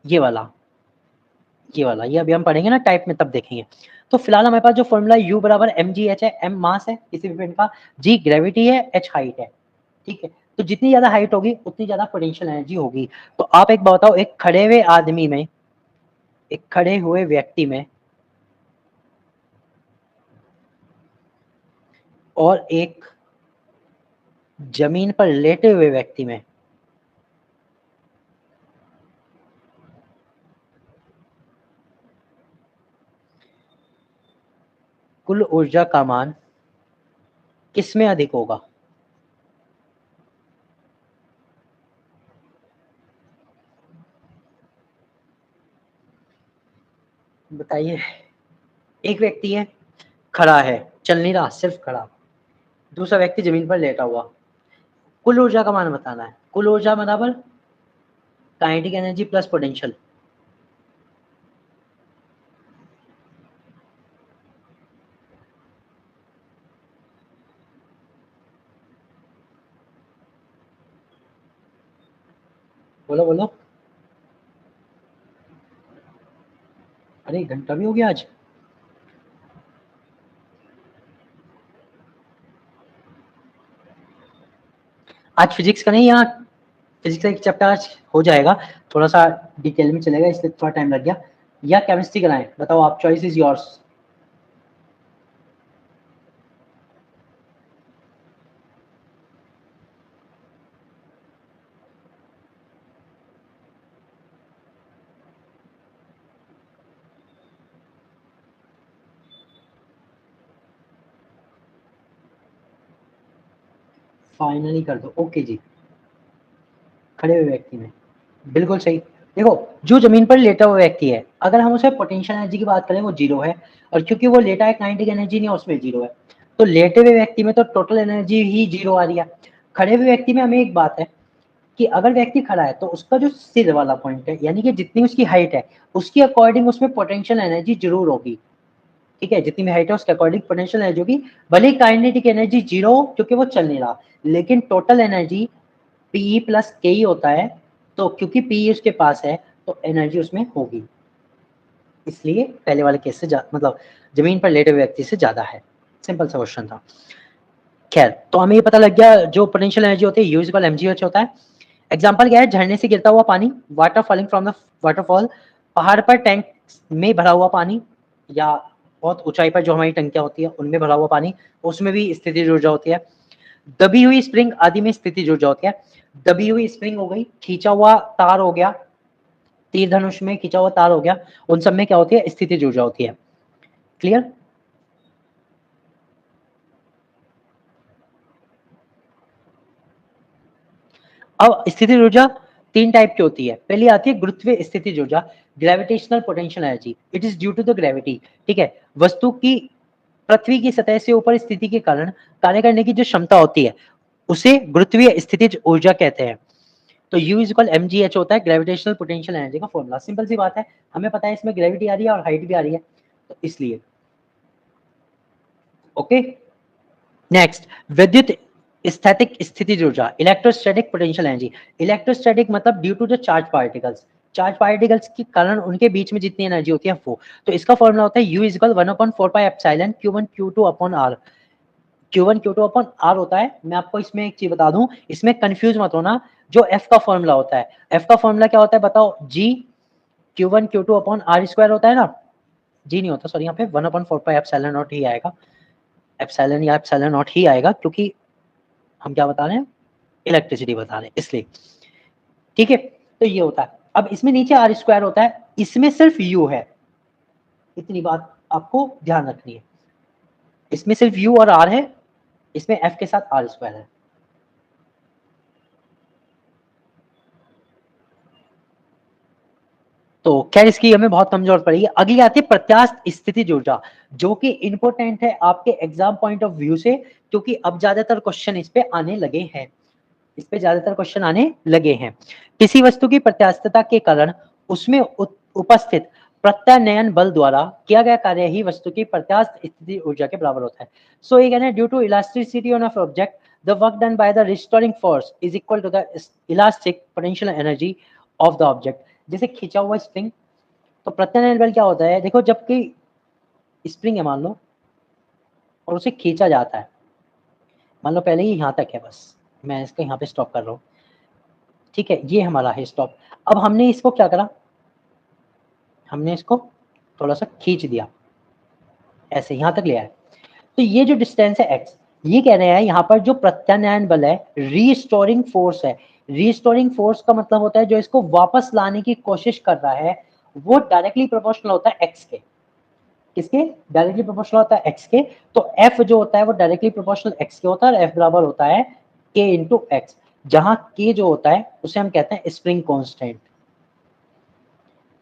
ये वाला, ये अभी हम पढ़ेंगे ना टाइप में, तब देखेंगे। तो फिलहाल हमारे पास जो फॉर्मूला U बराबर mgh है, m मास है किसी भी पिंड का, g ग्रेविटी है, h हाइट है, ठीक है। तो जितनी ज्यादा हाइट होगी उतनी ज्यादा पोटेंशियल एनर्जी होगी। तो आप एक बात बताओ, एक खड़े हुए आदमी में, एक खड़े हुए व्यक्ति में और एक जमीन पर लेटे हुए व्यक्ति में कुल ऊर्जा का मान किसमें अधिक होगा? बताइए। एक व्यक्ति है, खड़ा है, चल नहीं रहा, सिर्फ खड़ा, दूसरा व्यक्ति जमीन पर लेटा हुआ, कुल ऊर्जा का मान बताना है। कुल ऊर्जा बराबर काइनेटिक एनर्जी प्लस पोटेंशियल। बोलो बोलो। अरे 1 घंटा भी हो गया आज। आज फिजिक्स का नहीं, यहाँ फिजिक्स का एक चैप्टर आज हो जाएगा, थोड़ा सा डिटेल में चलेगा इसलिए थोड़ा टाइम लग गया, या केमिस्ट्री कराएं, बताओ आप, चॉइस इज योर्स। फाइनली कर दो। ओके जी, खड़े हुए व्यक्ति में, बिल्कुल सही। देखो, जो जमीन पर लेटा हुआ व्यक्ति है, अगर हम उसे पोटेंशियल एनर्जी की बात करें वो 0 है, और क्योंकि वो लेटा है काइनेटिक एनर्जी नहीं है, उसमें 0 है। तो लेटे हुए व्यक्ति में तो टोटल एनर्जी ही 0 आ रही है। खड़े हुए व्यक्ति में हमें एक बात है कि अगर व्यक्ति खड़ा है तो उसका जो सिर वाला पॉइंट है, यानी कि जितनी उसकी हाइट है उसके अकॉर्डिंग उसमें पोटेंशियल एनर्जी जरूर होगी। ठीक है, जितनी भी हाइट है उसके अकॉर्डिंग पोटेंशियल एनर्जी होगी, भले ही काइनेटिक एनर्जी 0 हो क्योंकि वो चल नहीं रहा, लेकिन टोटल एनर्जी पीई प्लस के ही होता है। तो क्योंकि पीई उसके पास है तो एनर्जी उसमें होगी, इसलिए पहले वाले केस से मतलब जमीन पर लेटे हुए व्यक्ति से ज्यादा है। सिंपल सा क्वेश्चन था। खैर, तो हमें ये पता लग गया जो पोटेंशियल एनर्जी होती है यू इक्वल mgh होता है। एग्जांपल क्या है, झरने से गिरता हुआ पानी, water falling from the waterfall, पहाड़ पर टैंक में भरा हुआ पानी, या बहुत ऊंचाई पर जो हमारी टंकियां होती है उनमें भरा हुआ पानी, उसमें भी स्थितिज ऊर्जा होती है। दबी हुई स्प्रिंग आदि में स्थितिज ऊर्जा होती है। दबी हुई स्प्रिंग हो गई, खींचा हुआ तार हो गया, तीर धनुष में खींचा हुआ तार हो गया, उन सब में क्या होती है, स्थितिज ऊर्जा होती है। क्लियर? अब स्थितिज ऊर्जा 3 टाइप की होती है। पहली आती है गुरुत्वीय स्थितिज ऊर्जा, gravitational potential energy, it is due to the gravity. ठीक है, वस्तु की पृथ्वी की सतह से ऊपर स्थिति के कारण कार्य करने की जो क्षमता होती है उसे गुरुत्वीय स्थितिज ऊर्जा कहते हैं। तो U इज इक्वल mgh होता है ग्रेविटेशनल पोटेंशियल एनर्जी का फॉर्मूला। सिंपल सी बात है, हमें पता है इसमें ग्रेविटी आ रही है और हाइट भी आ रही है, तो इसलिए। ओके, नेक्स्ट, विद्युत स्थैतिक स्थितिज ऊर्जा, इलेक्ट्रोस्टैटिक पोटेंशियल एनर्जी। इलेक्ट्रोस्टैटिक मतलब due to the charge particles के कारण उनके बीच में जितनी एनर्जी होती है वो। तो इसका फॉर्मूला होता है U is equal 1/4 Q1 Q2 upon R। Q1 Q2 upon R होता है। मैं आपको इसमें एक चीज बता दूं, इसमें कंफ्यूज मत होना, जो F का फॉर्मूला होता है, F का फॉर्मूला क्या होता है बताओ? G Q1 Q2 upon R square होता है ना, G नहीं होता, सॉरी, यहाँ पे 1/4 ही आएगा, एप्सिलॉन या एप्सिलॉन नॉट ही आएगा, क्योंकि हम क्या बता रहे हैं, इलेक्ट्रिसिटी बता रहे हैं, इसलिए। ठीक है, तो ये होता है। अब इसमें नीचे आर स्क्वायर होता है, इसमें सिर्फ यू है, इतनी बात आपको ध्यान रखनी है। इसमें सिर्फ यू और आर है, इसमें एफ के साथ आर स्क्वायर है। तो खैर इसकी हमें बहुत कम जरूरत पड़ेगी। अगली आती है प्रत्यास्थ स्थितिज ऊर्जा, जो कि इंपॉर्टेंट है आपके एग्जाम पॉइंट ऑफ व्यू से, क्योंकि अब ज्यादातर क्वेश्चन इस पे आने लगे हैं, इस पे ज्यादातर क्वेश्चन आने लगे हैं। किसी वस्तु की प्रत्यास्थता के कारण उसमें उपस्थित प्रत्यानयन बल द्वारा किया गया कार्य ही वस्तु की प्रत्यास्थ स्थिति ऊर्जा के बराबर होता है। सो ये कहना है, due to elasticity of object the work done by the restoring force is equal to the elastic potential energy of the object. जैसे खींचा हुआ स्प्रिंग, तो प्रत्यानयन बल क्या होता है, देखो जबकि स्प्रिंग है मान लो और उसे खींचा जाता है, मान लो पहले ही यहाँ तक है, बस मैं इसको यहाँ पे स्टॉप कर रहा हूँ। ठीक है, ये हमारा है स्टॉप। अब हमने इसको क्या करा, हमने इसको थोड़ा सा खींच दिया, ऐसे यहाँ तक ले आए, तो ये जो डिस्टेंस है x, ये कह रहे हैं यहाँ पर जो प्रत्यानयन बल है, रीस्टोरिंग फोर्स है। रीस्टोरिंग फोर्स का मतलब होता है जो इसको वापस लाने की कोशिश कर रहा है, वो डायरेक्टली प्रोपोर्शनल होता है x के। किसके? डायरेक्टली प्रोपोर्शनल होता है x के। तो f जो होता है वो डायरेक्टली प्रोपोर्शनल x के होता है, और f बराबर होता है k इंटू एक्स, जहां k जो होता है उसे हम कहते हैं स्प्रिंग कांस्टेंट,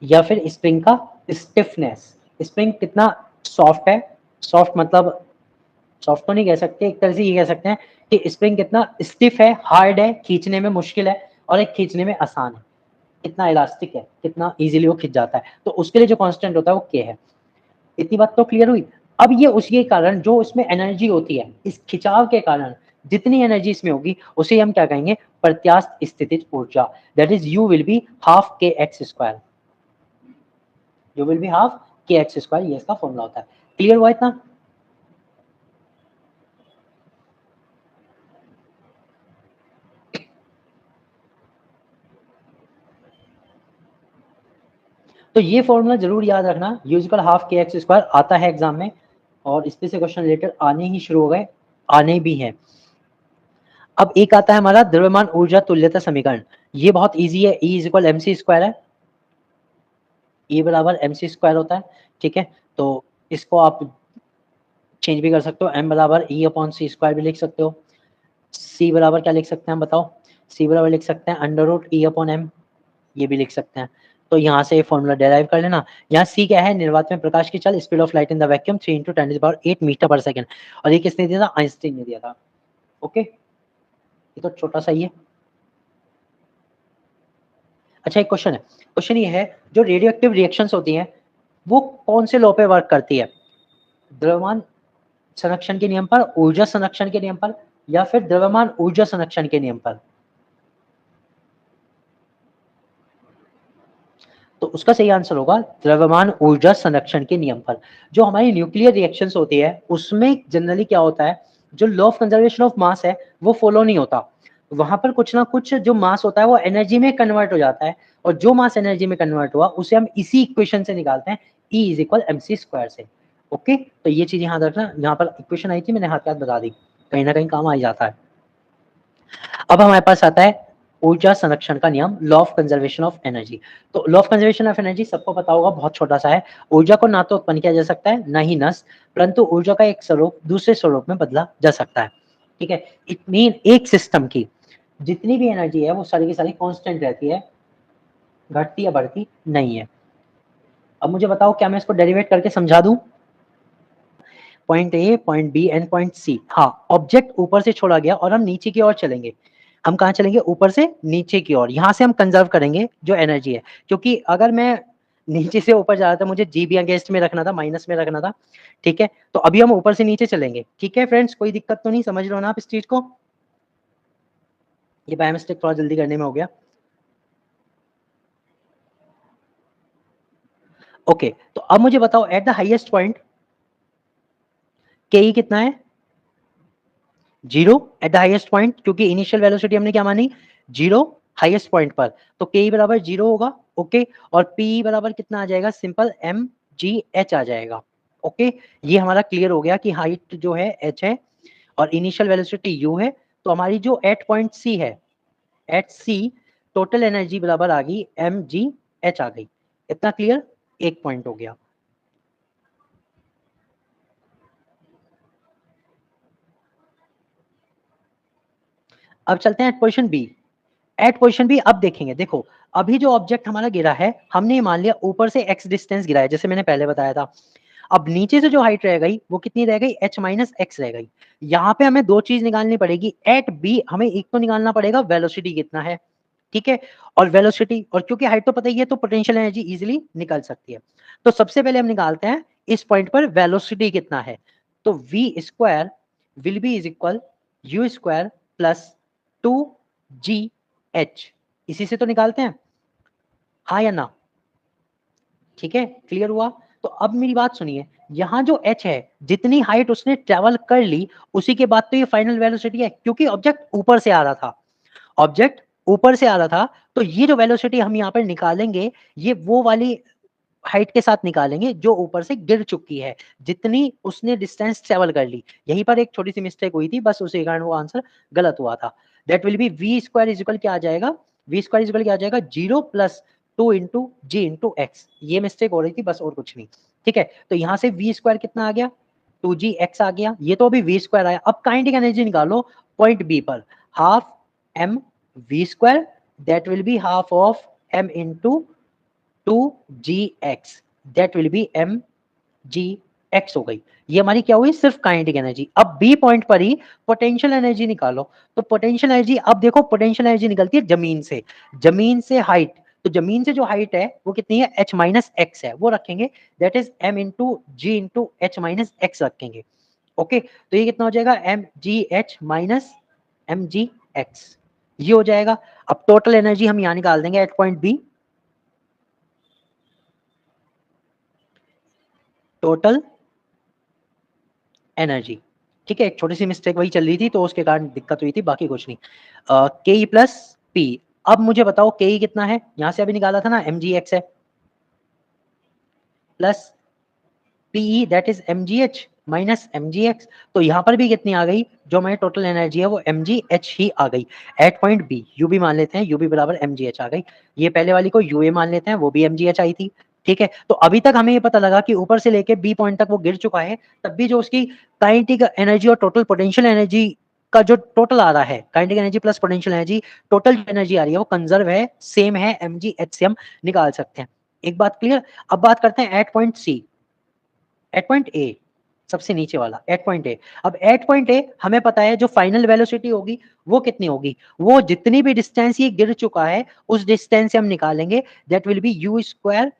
या फिर स्प्रिंग का स्टिफनेस। स्प्रिंग कितना सॉफ्ट है, सॉफ्ट मतलब सॉफ्ट तो नहीं कह सकते, एक तरह से ये कह सकते हैं कि स्प्रिंग कितना स्टिफ है, हार्ड है, खींचने में मुश्किल है, और एक खींचने में आसान है, कितना इलास्टिक है, कितना इजीली वो खिंच जाता है, तो उसके लिए जो कांस्टेंट होता है वो k है। इतनी बात तो क्लियर हुई। अब ये उसके कारण जो इसमें एनर्जी होती है, इस खिंचाव के कारण जितनी एनर्जी इसमें होगी उसे हम क्या कहेंगे, प्रत्यास्थ स्थितिज ऊर्जा। That is U will be half K X square, U will be half K X square, ये इसका फॉर्मूला होता है। क्लियर हुआ इतना? तो ये फॉर्मूला जरूर याद रखना, यूजिकल हाफ के एक्स स्क्वायर आता है एग्जाम में, और इस पे से क्वेश्चन रिलेटेड आने ही शुरू हो गए, आने भी हैं। अब एक आता है हमारा द्रव्यमान ऊर्जा तुल्यता समीकरण, ये बहुत इजी है, E is equal mc square है, E बराबर mc स्क्वायर होता है। ठीक है, तो इसको आप चेंज भी कर सकते हो, m बराबर E अपॉन सी स्क्वायर भी लिख सकते हो। C बराबर क्या लिख सकते हैं हम बताओ? C बराबर लिख सकते हैं √E/m, ये भी लिख सकते हैं। तो यहाँ से ये फॉर्मूला डेराइव कर लेना। यहाँ C क्या है? निर्वात में प्रकाश की चाल, speed of light in the vacuum 3 × 10⁸ metre per second. और ये किसने दिया था? आइंस्टीन ने दिया था। ओके, ये तो छोटा सा ही है। अच्छा, एक क्वेश्चन है। क्वेश्चन ये है, जो रेडियो एक्टिव रिएक्शंस होती हैं वो कौन से लॉ पे वर्क करती है? द्रव्यमान संरक्षण के नियम पर, ऊर्जा संरक्षण के नियम पर, या फिर द्रव्यमान ऊर्जा संरक्षण के नियम पर? तो उसका सही आंसर होगा द्रव्यमान ऊर्जा संरक्षण के नियम पर। जो हमारी न्यूक्लियर रिएक्शंस होती है उसमें जनरली क्या होता है, जो law of conservation of mass है वो फॉलो नहीं होता। वहां पर कुछ ना कुछ जो मास होता है वो एनर्जी में कन्वर्ट हो जाता है, और जो मास एनर्जी में कन्वर्ट हुआ उसे हम इसी इक्वेशन से निकालते हैं, E = mc² से। ओके, तो ये चीज याद रखना। यहाँ पर इक्वेशन आई थी, मैंने हाथ हाथ बता दी, कहीं ना कहीं काम आ जाता है। अब हमारे पास आता है ऊर्जा संरक्षण का नियम, law of conservation of energy. तो law of conservation of energy सबको पता होगा, बहुत छोटा सा है। ऊर्जा को ना तो उत्पन्न किया जा सकता है ना ही नष्ट, परंतु ऊर्जा का एक स्वरूप दूसरे स्वरूप में बदला जा सकता है। ठीक है, इट मीन एक सिस्टम की जितनी भी एनर्जी है वो सारी की सारी कांस्टेंट रहती है, घटती या बढ़ती नहीं है। अब मुझे बताओ, क्या मैं इसको डेरिवेट करके समझा दूं? Point a, point b and point c. हाँ, ऑब्जेक्ट ऊपर से छोड़ा गया और हम नीचे की ओर चलेंगे। हम कहाँ चलेंगे? ऊपर से नीचे की ओर। यहाँ से हम कंजर्व करेंगे जो एनर्जी है, क्योंकि अगर मैं नीचे से ऊपर जा रहा था, मुझे जी भी अगेंस्ट में रखना था, माइनस में रखना था। ठीक है, तो अभी हम ऊपर से नीचे चलेंगे। ठीक है फ्रेंड्स, कोई दिक्कत तो नहीं? समझ लो ना आप इस चीज को? ये बाय मिस्टेक थोड़ा जल्दी करने में हो गया। ओके, तो अब मुझे बताओ, एट द हाईएस्ट पॉइंट के कितना है? 0 एट द हाईएस्ट पॉइंट, क्योंकि इनिशियल वेलोसिटी हमने क्या मानी? 0 हाईएस्ट पॉइंट पर, तो के बराबर 0 होगा। ओके, और पी बराबर कितना आ जाएगा? सिंपल mgh आ जाएगा। ओके, ये हमारा क्लियर हो गया कि हाइट जो है h है और इनिशियल वेलोसिटी u है। तो हमारी जो एट पॉइंट सी है, एट सी टोटल एनर्जी बराबर आ गई mgh आ गई। इतना क्लियर? एक पॉइंट हो गया। अब चलते हैं at position b. At position b अब देखेंगे। देखो, अभी जो ऑब्जेक्ट हमारा गिरा है, हमने मान लिया ऊपर से x डिस्टेंस गिरा है, जैसे मैंने पहले बताया था। अब नीचे से जो हाइट रह गई वो कितनी रह गई? h - x रह गई। यहाँ पे हमें दो चीज निकालनी पड़ेगी। एट बी हमें एक तो निकालना पड़ेगा वेलोसिटी कितना है, ठीक है, और वेलोसिटी, और क्योंकि हाइट तो पता ही है तो पोटेंशियल एनर्जी इजीली निकल सकती है। तो सबसे पहले हम निकालते हैं इस पॉइंट पर वेलोसिटी कितना है। तो v² will be is equal u² plus 2gh। इसी से तो निकालते हैं, हाँ या ना? ठीक है, क्लियर हुआ? तो अब मेरी बात सुनिए, यहाँ जो h है, जितनी हाइट उसने ट्रेवल कर ली उसी के बाद तो ये फाइनल वेलोसिटी है, क्योंकि ऑब्जेक्ट ऊपर से आ रहा था। ऑब्जेक्ट ऊपर से आ रहा था, तो ये जो वेलोसिटी हम यहाँ पर निकालेंगे, ये वो वाली हाइट के साथ निकालेंगे जो ऊपर से गिर चुकी है, जितनी उसने डिस्टेंस ट्रेवल कर ली। यहीं पर एक छोटी सी मिस्टेक हुई थी, बस उसी कारण वो आंसर गलत हुआ था। That will be v² is equal क्या आ जाएगा? v² इज इक्वल क्या आ जाएगा? 0 plus 2 into g into x. ये मिस्टेक हो रही थी, बस और कुछ नहीं। ठीक है, तो यहाँ से v² कितना आ गया? 2gx आ गया। ये तो अभी v² आया। अब काइनेटिक एनर्जी निकालो पॉइंट बी पर, half m v², that will be half of m into 2gx, that will be mgx हो गई। ये हमारी क्या हुई? सिर्फ काइनेटिक एनर्जी। अब बी पॉइंट पर ही पोटेंशियल एनर्जी निकालो। तो पोटेंशियल एनर्जी, अब देखो पोटेंशियल एनर्जी निकलती है जमीन से, जमीन से हाइट। तो जमीन से जो हाइट है वो कितनी है? h - x है, वो रखेंगे, that is m into g into h - x रखेंगे। ओके, तो ये कितना हो जाएगा? mgh माइनस mgx, ये हो जाएगा। अब टोटल एनर्जी हम यहाँ निकाल देंगे at point b. Total energy, ठीक है, एक छोटी सी मिस्टेक वही चल रही थी तो उसके कारण दिक्कत हुई थी, बाकी कुछ नहीं। के प्लस पी। अब मुझे बताओ के कितना है? यहां से अभी निकाला था ना, mgx है, plus PE that is mgh minus mgx। तो यहाँ पर भी कितनी आ गई? जो हमारी टोटल एनर्जी है वो mgh ही आ गई। एट पॉइंट बी यू भी मान लेते हैं, यू भी बराबर mgh आ गई। ये पहले वाली को यूए मान लेते हैं, वो भी mgh आई थी। ठीक है, तो अभी तक हमें ये पता लगा कि ऊपर से लेके बी पॉइंट तक वो गिर चुका है, तब भी जो उसकी काइनेटिक एनर्जी और टोटल पोटेंशियल एनर्जी का जो टोटल आ रहा है kinetic energy plus potential energy, total जो एनर्जी आ रही है वो कंजर्व है, सेम है, mgh से हम निकाल सकते हैं। एक बात क्लियर। अब बात करते हैं at point c, at point a, सबसे नीचे वाला एट पॉइंट ए। अब एट पॉइंट ए हमें पता है जो फाइनल वेलोसिटी होगी वो कितनी होगी, वो जितनी भी डिस्टेंस ये गिर चुका है उस डिस्टेंस से हम निकालेंगे, that will be you square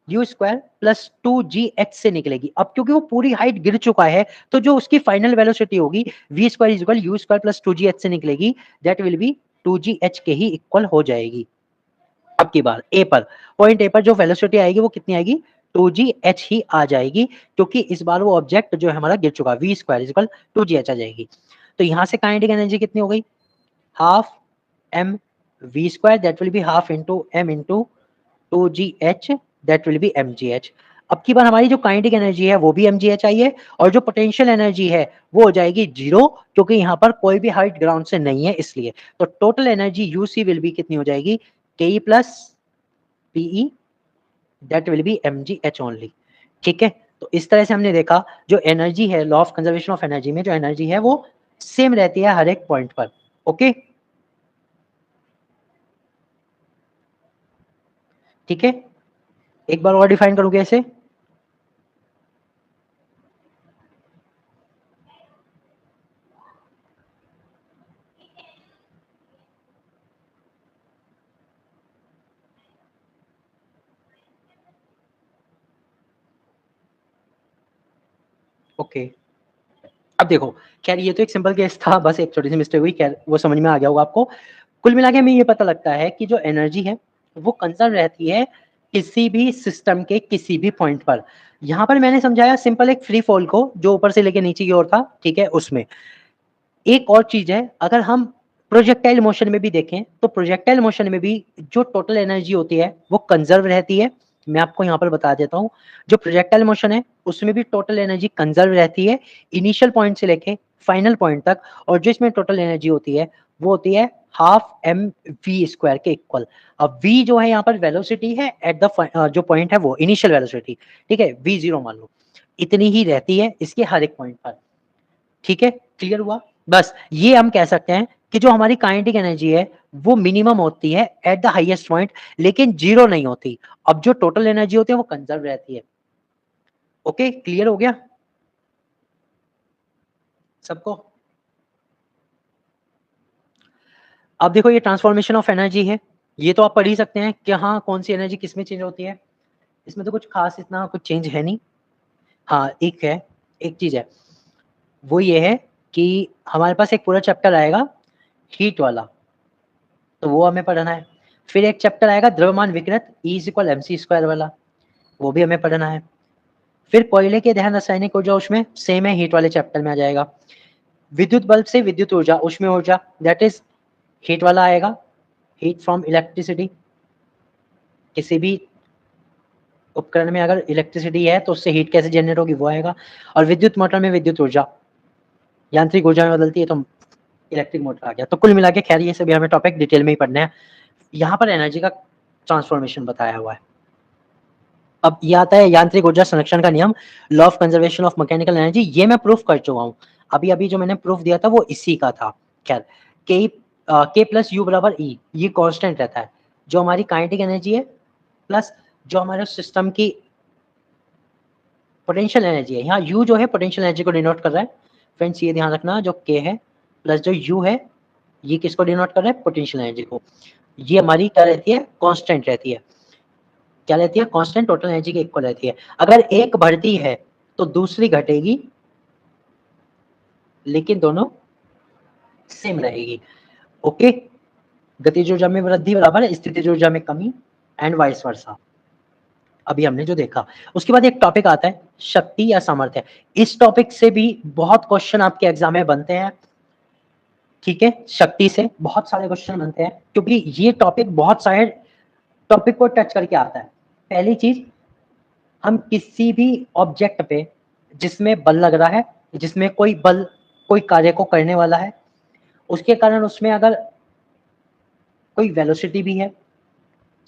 plus 2gh से निकलेगी। अब क्योंकि वो पूरी हाइट गिर चुका है तो जो उसकी फाइनल वेलोसिटी होगी v square is equal you square plus 2gh से निकलेगी, दैट विल बी 2gh के ही इक्वल हो जाएगी। अब की बार ए पर, पॉइंट ए पर जो वेलोसिटी आएगी वो कितनी आएगी, 2gh ही आ जाएगी, क्योंकि इस बार वो ऑब्जेक्ट जो है हमारा गिर चुका, v square is equal 2gh आ जाएगी। तो यहां से काइनेटिक एनर्जी कितनी हो गई, half m v square, that will be half into m into 2gh, that will be mgh। अब की बार हमारी जो काइनेटिक एनर्जी है वो भी mgh आई है, और जो पोटेंशियल एनर्जी है वो हो जाएगी जीरो, क्योंकि यहाँ पर कोई भी हाइट ग्राउंड से नहीं है इसलिए। तो total energy UC will be कितनी हो जाएगी, ke plus pe, that will be mgh only. ठीक है, तो इस तरह से हमने देखा जो एनर्जी है, law of conservation of energy में जो एनर्जी है वो सेम रहती है हर एक पॉइंट पर। ओके, ठीक है, एक बार और डिफाइन करूं कैसे। ओके, अब देखो, खैर ये तो एक सिंपल केस था, बस एक छोटी सी मिस्टेक हुई, खैर वो समझ में आ गया होगा आपको। कुल मिला के हमें ये पता लगता है कि जो एनर्जी है वो कंजर्व रहती है किसी भी सिस्टम के किसी भी पॉइंट पर। यहाँ पर मैंने समझाया सिंपल एक फ्री फॉल को जो ऊपर से लेके नीचे की ओर था, ठीक है। उसमें एक और चीज है, अगर हम प्रोजेक्टाइल मोशन में भी देखें तो प्रोजेक्टाइल मोशन में भी जो टोटल एनर्जी होती है वो कंजर्व रहती है। मैं आपको यहाँ पर बता देता हूँ, जो प्रोजेक्टाइल मोशन है उसमें भी टोटल एनर्जी कंजर्व रहती है इनिशियल पॉइंट से लेके फाइनल पॉइंट तक, और जो इसमें टोटल एनर्जी होती है वो होती है हाफ एम वी स्क्वायर के इक्वल। अब v जो है यहाँ पर वेलोसिटी है एट द जो पॉइंट है वो इनिशियल वेलोसिटी, ठीक है, v0 मान लो, इतनी ही रहती है इसके हर एक पॉइंट पर। ठीक है, क्लियर हुआ। बस ये हम कह सकते हैं कि जो हमारी काइनेटिक एनर्जी है वो मिनिमम होती है एट द हाईएस्ट पॉइंट, लेकिन जीरो नहीं होती। अब जो टोटल एनर्जी होती है वो कंजर्व रहती है। ओके, क्लियर हो गया सबको। अब देखो ये ट्रांसफॉर्मेशन ऑफ एनर्जी है, ये तो आप पढ़ ही सकते हैं कि हाँ कौन सी एनर्जी किसमें चेंज होती है। इसमें तो कुछ खास इतना कुछ चेंज है नहीं। हाँ एक है, एक चीज है, वो ये है कि हमारे पास एक पूरा चैप्टर आएगा हीट वाला, तो वो हमें पढ़ना है। फिर एक चैप्टर आएगा द्रव्यमान विकृत E इक्वल mc स्क्वायर वाला, वो भी हमें पढ़ना है। फिर कोयले के दहन रासायनिक ऊर्जा उसमें सेम है, हीट वाले चैप्टर में आ जाएगा। विद्युत बल्ब से विद्युत ऊर्जा, उसमें ऊर्जा दैट इज हीट वाला आएगा, हीट फ्रॉम इलेक्ट्रिसिटी। किसी भी उपकरण में अगर इलेक्ट्रिसिटी है तो उससे हीट कैसे जनरेट होगी वो आएगा। और विद्युत मोटर में विद्युत ऊर्जा यांत्रिक ऊर्जा में बदलती है तो इलेक्ट्रिक मोटर आ गया। तो कुल मिला के खैर ये सभी हमें टॉपिक डिटेल में ही पढ़ना है। यहाँ पर एनर्जी का ट्रांसफॉर्मेशन बताया हुआ है। अब ये आता है यांत्रिक ऊर्जा संरक्षण का नियम, law of conservation of mechanical energy. ये मैं प्रूफ कर चुका हूँ, अभी अभी जो मैंने प्रूफ दिया था वो इसी का था। खैर के प्लस यू बराबर ई, ये कांस्टेंट रहता है। जो हमारी काइनेटिक एनर्जी है प्लस जो हमारे सिस्टम की पोटेंशियल एनर्जी है, यहाँ यू जो है पोटेंशियल एनर्जी को डिनोट कर रहा है। फ्रेंड्स ये ध्यान रखना, जो के है प्लस जो यू है ये किसको डिनोट कर रहा है, पोटेंशियल एनर्जी को। ये हमारी क्या रहती है, कांस्टेंट रहती है। क्या रहती है, कांस्टेंट टोटल एनर्जी के इक्वल रहती है। अगर एक बढ़ती है तो दूसरी घटेगी, लेकिन दोनों सेम रहेगी। ओके, गतिज ऊर्जा में वृद्धि बराबर है स्थितिज ऊर्जा में कमी, एंड वाइस वर्सा। अभी हमने जो देखा, उसके बाद एक टॉपिक आता है शक्ति या सामर्थ्य। इस टॉपिक से भी बहुत क्वेश्चन आपके एग्जाम में बनते हैं। ठीक है, शक्ति से बहुत सारे क्वेश्चन बनते हैं क्योंकि ये टॉपिक बहुत सारे टॉपिक को टच करके आता है। पहली चीज, हम किसी भी ऑब्जेक्ट पे जिसमें बल लग रहा है, जिसमें कोई बल कोई कार्य को करने वाला है, उसके कारण उसमें अगर कोई वेलोसिटी भी है,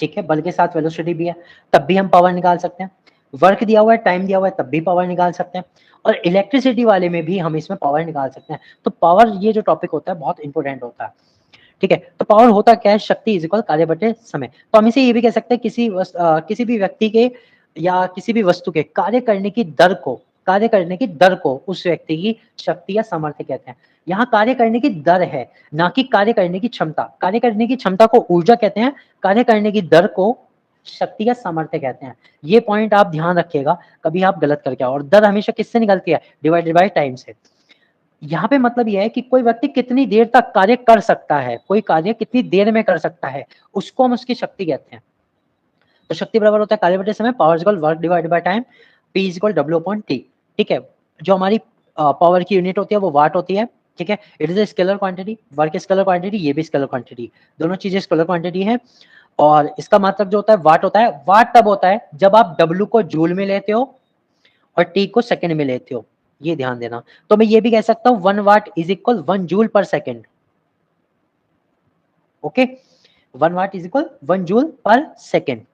ठीक है, बल के साथ वेलोसिटी भी है, तब भी हम पावर निकाल सकते हैं। वर्क दिया हुआ है, टाइम दिया हुआ है, तब भी पावर निकाल सकते हैं, और इलेक्ट्रिसिटी वाले में भी हम इसमें पावर निकाल सकते हैं। तो पावर ये जो टॉपिक होता है बहुत इंपॉर्टेंट होता है, ठीक है। तो पावर होता क्या है, शक्ति इज इक्वल कार्य बटे समय। तो हम इसे ये भी कह सकते हैं किसी भी व्यक्ति के या किसी भी वस्तु के कार्य करने की दर को उस व्यक्ति की शक्ति या सामर्थ्य कहते हैं। यहाँ कार्य करने की दर है, ना कि कार्य करने की क्षमता। कार्य करने की क्षमता को ऊर्जा कहते हैं, कार्य करने की दर को शक्ति या सामर्थ्य कहते हैं। ये पॉइंट आप ध्यान रखिएगा, कभी आप गलत करके आओ। और दर हमेशा किससे निकलती है, डिवाइडेड बाय टाइम से। यहाँ पे मतलब यह है कि कोई व्यक्ति कितनी देर तक कार्य कर सकता है, कोई कार्य कितनी देर में कर सकता है, उसको हम उसकी शक्ति कहते हैं। तो शक्ति बराबर होता है कार्य बटे समय, power equal work divided by time, P equal W upon T, ठीक है। जो हमारी पावर की यूनिट होती है वो वाट होती है, ठीक है। It is a scalar quantity, work scalar quantity, ये भी स्केलर क्वांटिटी, दोनों चीजें स्केलर क्वांटिटी है। और इसका मात्रक जो होता है वाट होता है। वाट तब होता है जब आप डब्ल्यू को जूल में लेते हो और टी को सेकंड में लेते हो, ये ध्यान देना। तो मैं ये भी कह सकता हूं 1 वाट इज इक्वल 1 जूल पर second, okay. 1 what is equal 1 joule पर सेकंड।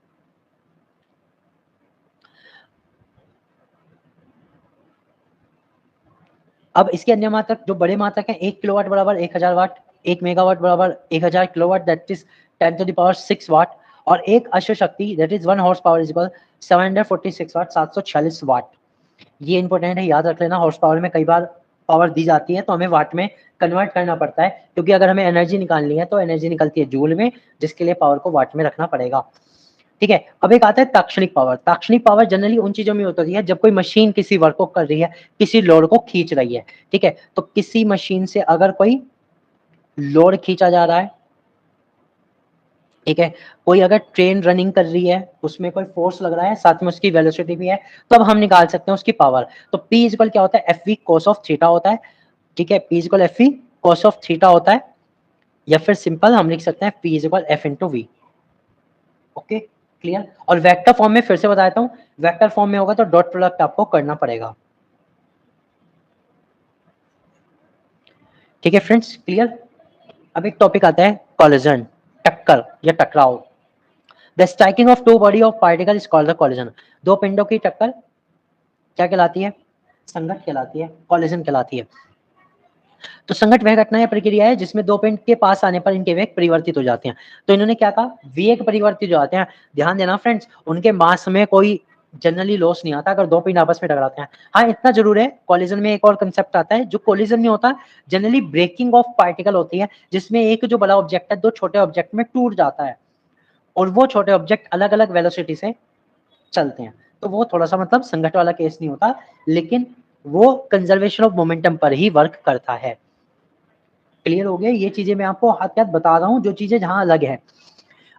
अब इसके अन्य मात्रक जो बड़े मात्रक हैं, 1 किलोवाट बराबर 1000 वाट, 1 मेगावाट बराबर 1000 kilowatt, that is 10 to the power 6 watt, और एक अश्व शक्ति that is 1 horse power is equal 746 watt, 746 watt. ये इंपॉर्टेंट है, याद रख लेना। हॉर्स पावर में कई बार पावर दी जाती है तो हमें वाट में कन्वर्ट करना पड़ता है, क्योंकि अगर हमें एनर्जी निकालनी है तो एनर्जी निकलती है जूल में, जिसके लिए पावर को वाट में रखना पड़ेगा, ठीक है। अब एक आता है ताक्षणिक पावर। ताक्षणिक पावर जनरली उन चीजों में होती है जब कोई मशीन किसी वर्क को कर रही है, किसी लोड को खींच रही है, ठीक है। तो किसी मशीन से अगर कोई लोड खींचा जा रहा है, ठीक है, कोई अगर ट्रेन रनिंग कर रही है, उसमें कोई फोर्स लग रहा है, साथ में उसकी वेलोसिटी भी है, तो अब हम निकाल सकते हैं उसकी पावर। तो P इक्वल क्या होता है, f v cos of theta होता है, ठीक है। P equal f v cos of theta होता है, या फिर सिंपल हम लिख सकते हैं P equal f into v, okay clear. और वेक्टर फॉर्म में फिर से बताता हूं, वेक्टर फॉर्म में होगा तो डॉट प्रोडक्ट आपको करना पड़ेगा, ठीक है फ्रेंड्स, क्लियर। अब एक टॉपिक आता है कॉलिजन, टक्कर या टकराव। The striking of two body of particle is called the collision. दो पिंडों की टक्कर क्या कहलाती है, संघट कहलाती है, कॉलिजन कहलाती है। तो संघट वह घटना या प्रक्रिया है जिसमें दो पिंड के पास आने पर इनके वेग परिवर्तित हो जाते हैं। तो इन्होंने क्या कहा, वेग परिवर्तित हो जाते हैं। ध्यान देना फ्रेंड्स, उनके मास में कोई जनरली लॉस नहीं आता अगर दो पिंड आपस में टकराते हैं। हाँ इतना जरूर है, कॉलिजन में एक और कंसेप्ट आता है जो कॉलिजन नहीं होता, जनरली ब्रेकिंग ऑफ पार्टिकल होती है, जिसमें एक जो बड़ा ऑब्जेक्ट है दो छोटे ऑब्जेक्ट में टूट जाता है, और वो छोटे ऑब्जेक्ट अलग अलग वेलोसिटी से चलते हैं। तो वो थोड़ा सा मतलब संघट वाला केस नहीं होता, लेकिन वो कंजर्वेशन ऑफ मोमेंटम पर ही वर्क करता है। क्लियर हो गया, ये चीजें मैं आपको हाथ हाथ बता रहा हूँ जो चीजें जहां अलग है,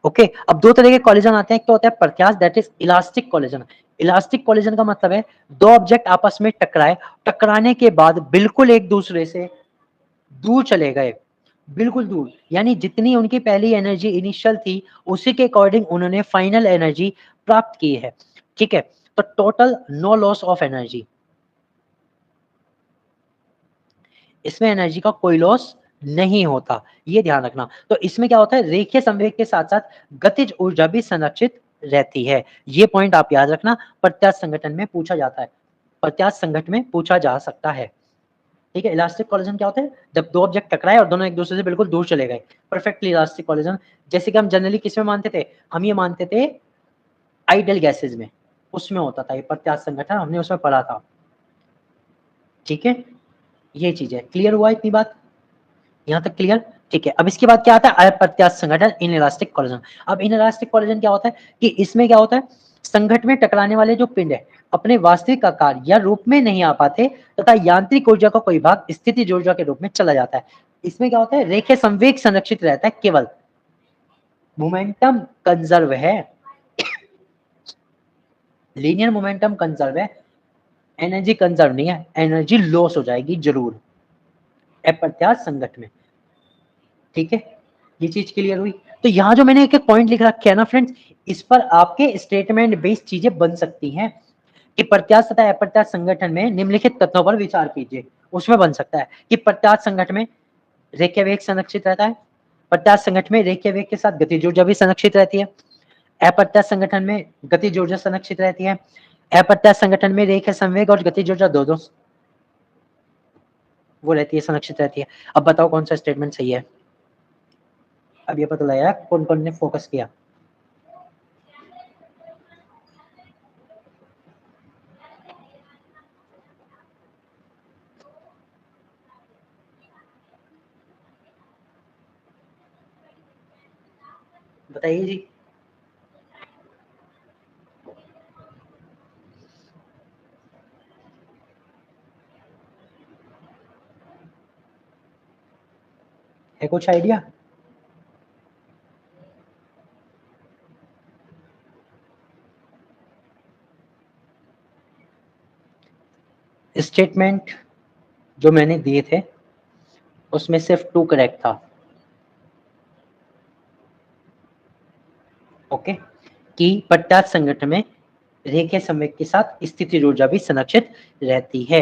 ओके। अब दो तरह के कॉलिजन आते हैं, एक तो होता है प्रत्यास्थ, that is elastic collision. Elastic collision का मतलब है दो ऑब्जेक्ट आपस में टकराए, टकराने के बाद बिल्कुल एक दूसरे से दूर चले गए, बिल्कुल दूर, यानी जितनी उनकी पहली एनर्जी इनिशियल थी उसी के अकॉर्डिंग उन्होंने फाइनल एनर्जी प्राप्त की है, ठीक है। तो total no loss of energy, इसमें एनर्जी का कोई लॉस नहीं होता, ये ध्यान रखना। तो इसमें क्या होता है, रेखीय संवेग के साथ साथ गतिज ऊर्जा भी संरक्षित रहती है, ये पॉइंट आप याद रखना। प्रत्यास्थ संगठन में पूछा जाता है, प्रत्यास्थ संगठन में पूछा जा सकता है, ठीक है। इलास्टिक कॉलिजन क्या होता है, जब दो ऑब्जेक्ट टकराए और दोनों एक दूसरे से बिल्कुल दूर चले गए, परफेक्टली इलास्टिक कॉलिजन। जैसे कि हम जनरली किस में मानते थे, हम ये मानते थे आइडियल गैसेज में, उसमें होता था ये प्रत्यास्थ संगठन, हमने उसमें पढ़ा था, ठीक है। ये चीज है, क्लियर हुआ इतनी बात, यहाँ तक क्लियर, ठीक है। अब इसके बाद क्या आता है, अप्रत्यास्थ संगठन, इन इलास्टिक कॉलिजन। अब इन इलास्टिक कॉलिजन क्या होता है कि इसमें क्या होता है, संगठन में टकराने वाले जो पिंड है अपने वास्तविक आकार या रूप में नहीं आ पाते, तथा यांत्रिक ऊर्जा का कोई भाग स्थितिज ऊर्जा के रूप में चला जाता है। इसमें क्या होता है, रेखीय संवेग संरक्षित रहता है, केवल मोमेंटम कंजर्व है, लीनियर मोमेंटम कंजर्व है, एनर्जी कंजर्व नहीं है, एनर्जी लॉस हो जाएगी जरूर अप्रत्यास्थ संगठन में, ठीक है। ये चीज क्लियर हुई। तो यहाँ जो मैंने एक एक पॉइंट लिख रखा है ना फ्रेंड्स, इस पर आपके स्टेटमेंट बेस्ड चीजें बन सकती हैं कि प्रत्यास्थ तथा अप्रत्यास्थ संगठन में निम्नलिखित तथ्यों पर विचार कीजिए। उसमें बन सकता है कि प्रत्यास्थ संगठन में रेखीय वेग संरक्षित रहता है, प्रत्यास्थ संगठन में रेखीय वेग के साथ गतिज ऊर्जा भी संरक्षित रहती है, अप्रत्यास्थ संगठन में गतिज ऊर्जा संरक्षित रहती है, अप्रत्यास्थ संगठन में रेखीय संवेग और गतिज ऊर्जा दो वो रहती है, संरक्षित रहती है। अब बताओ कौन सा स्टेटमेंट सही है। अब ये पता लगा कौन कौन ने फोकस किया। बताइए जी। है कुछ आइडिया? स्टेटमेंट जो मैंने दिए थे उसमें सिर्फ 2 करेक्ट था। ओके, कि प्रत्यास्थ संगठन में रेखीय संवेग के साथ स्थितिज ऊर्जा भी संरक्षित रहती है।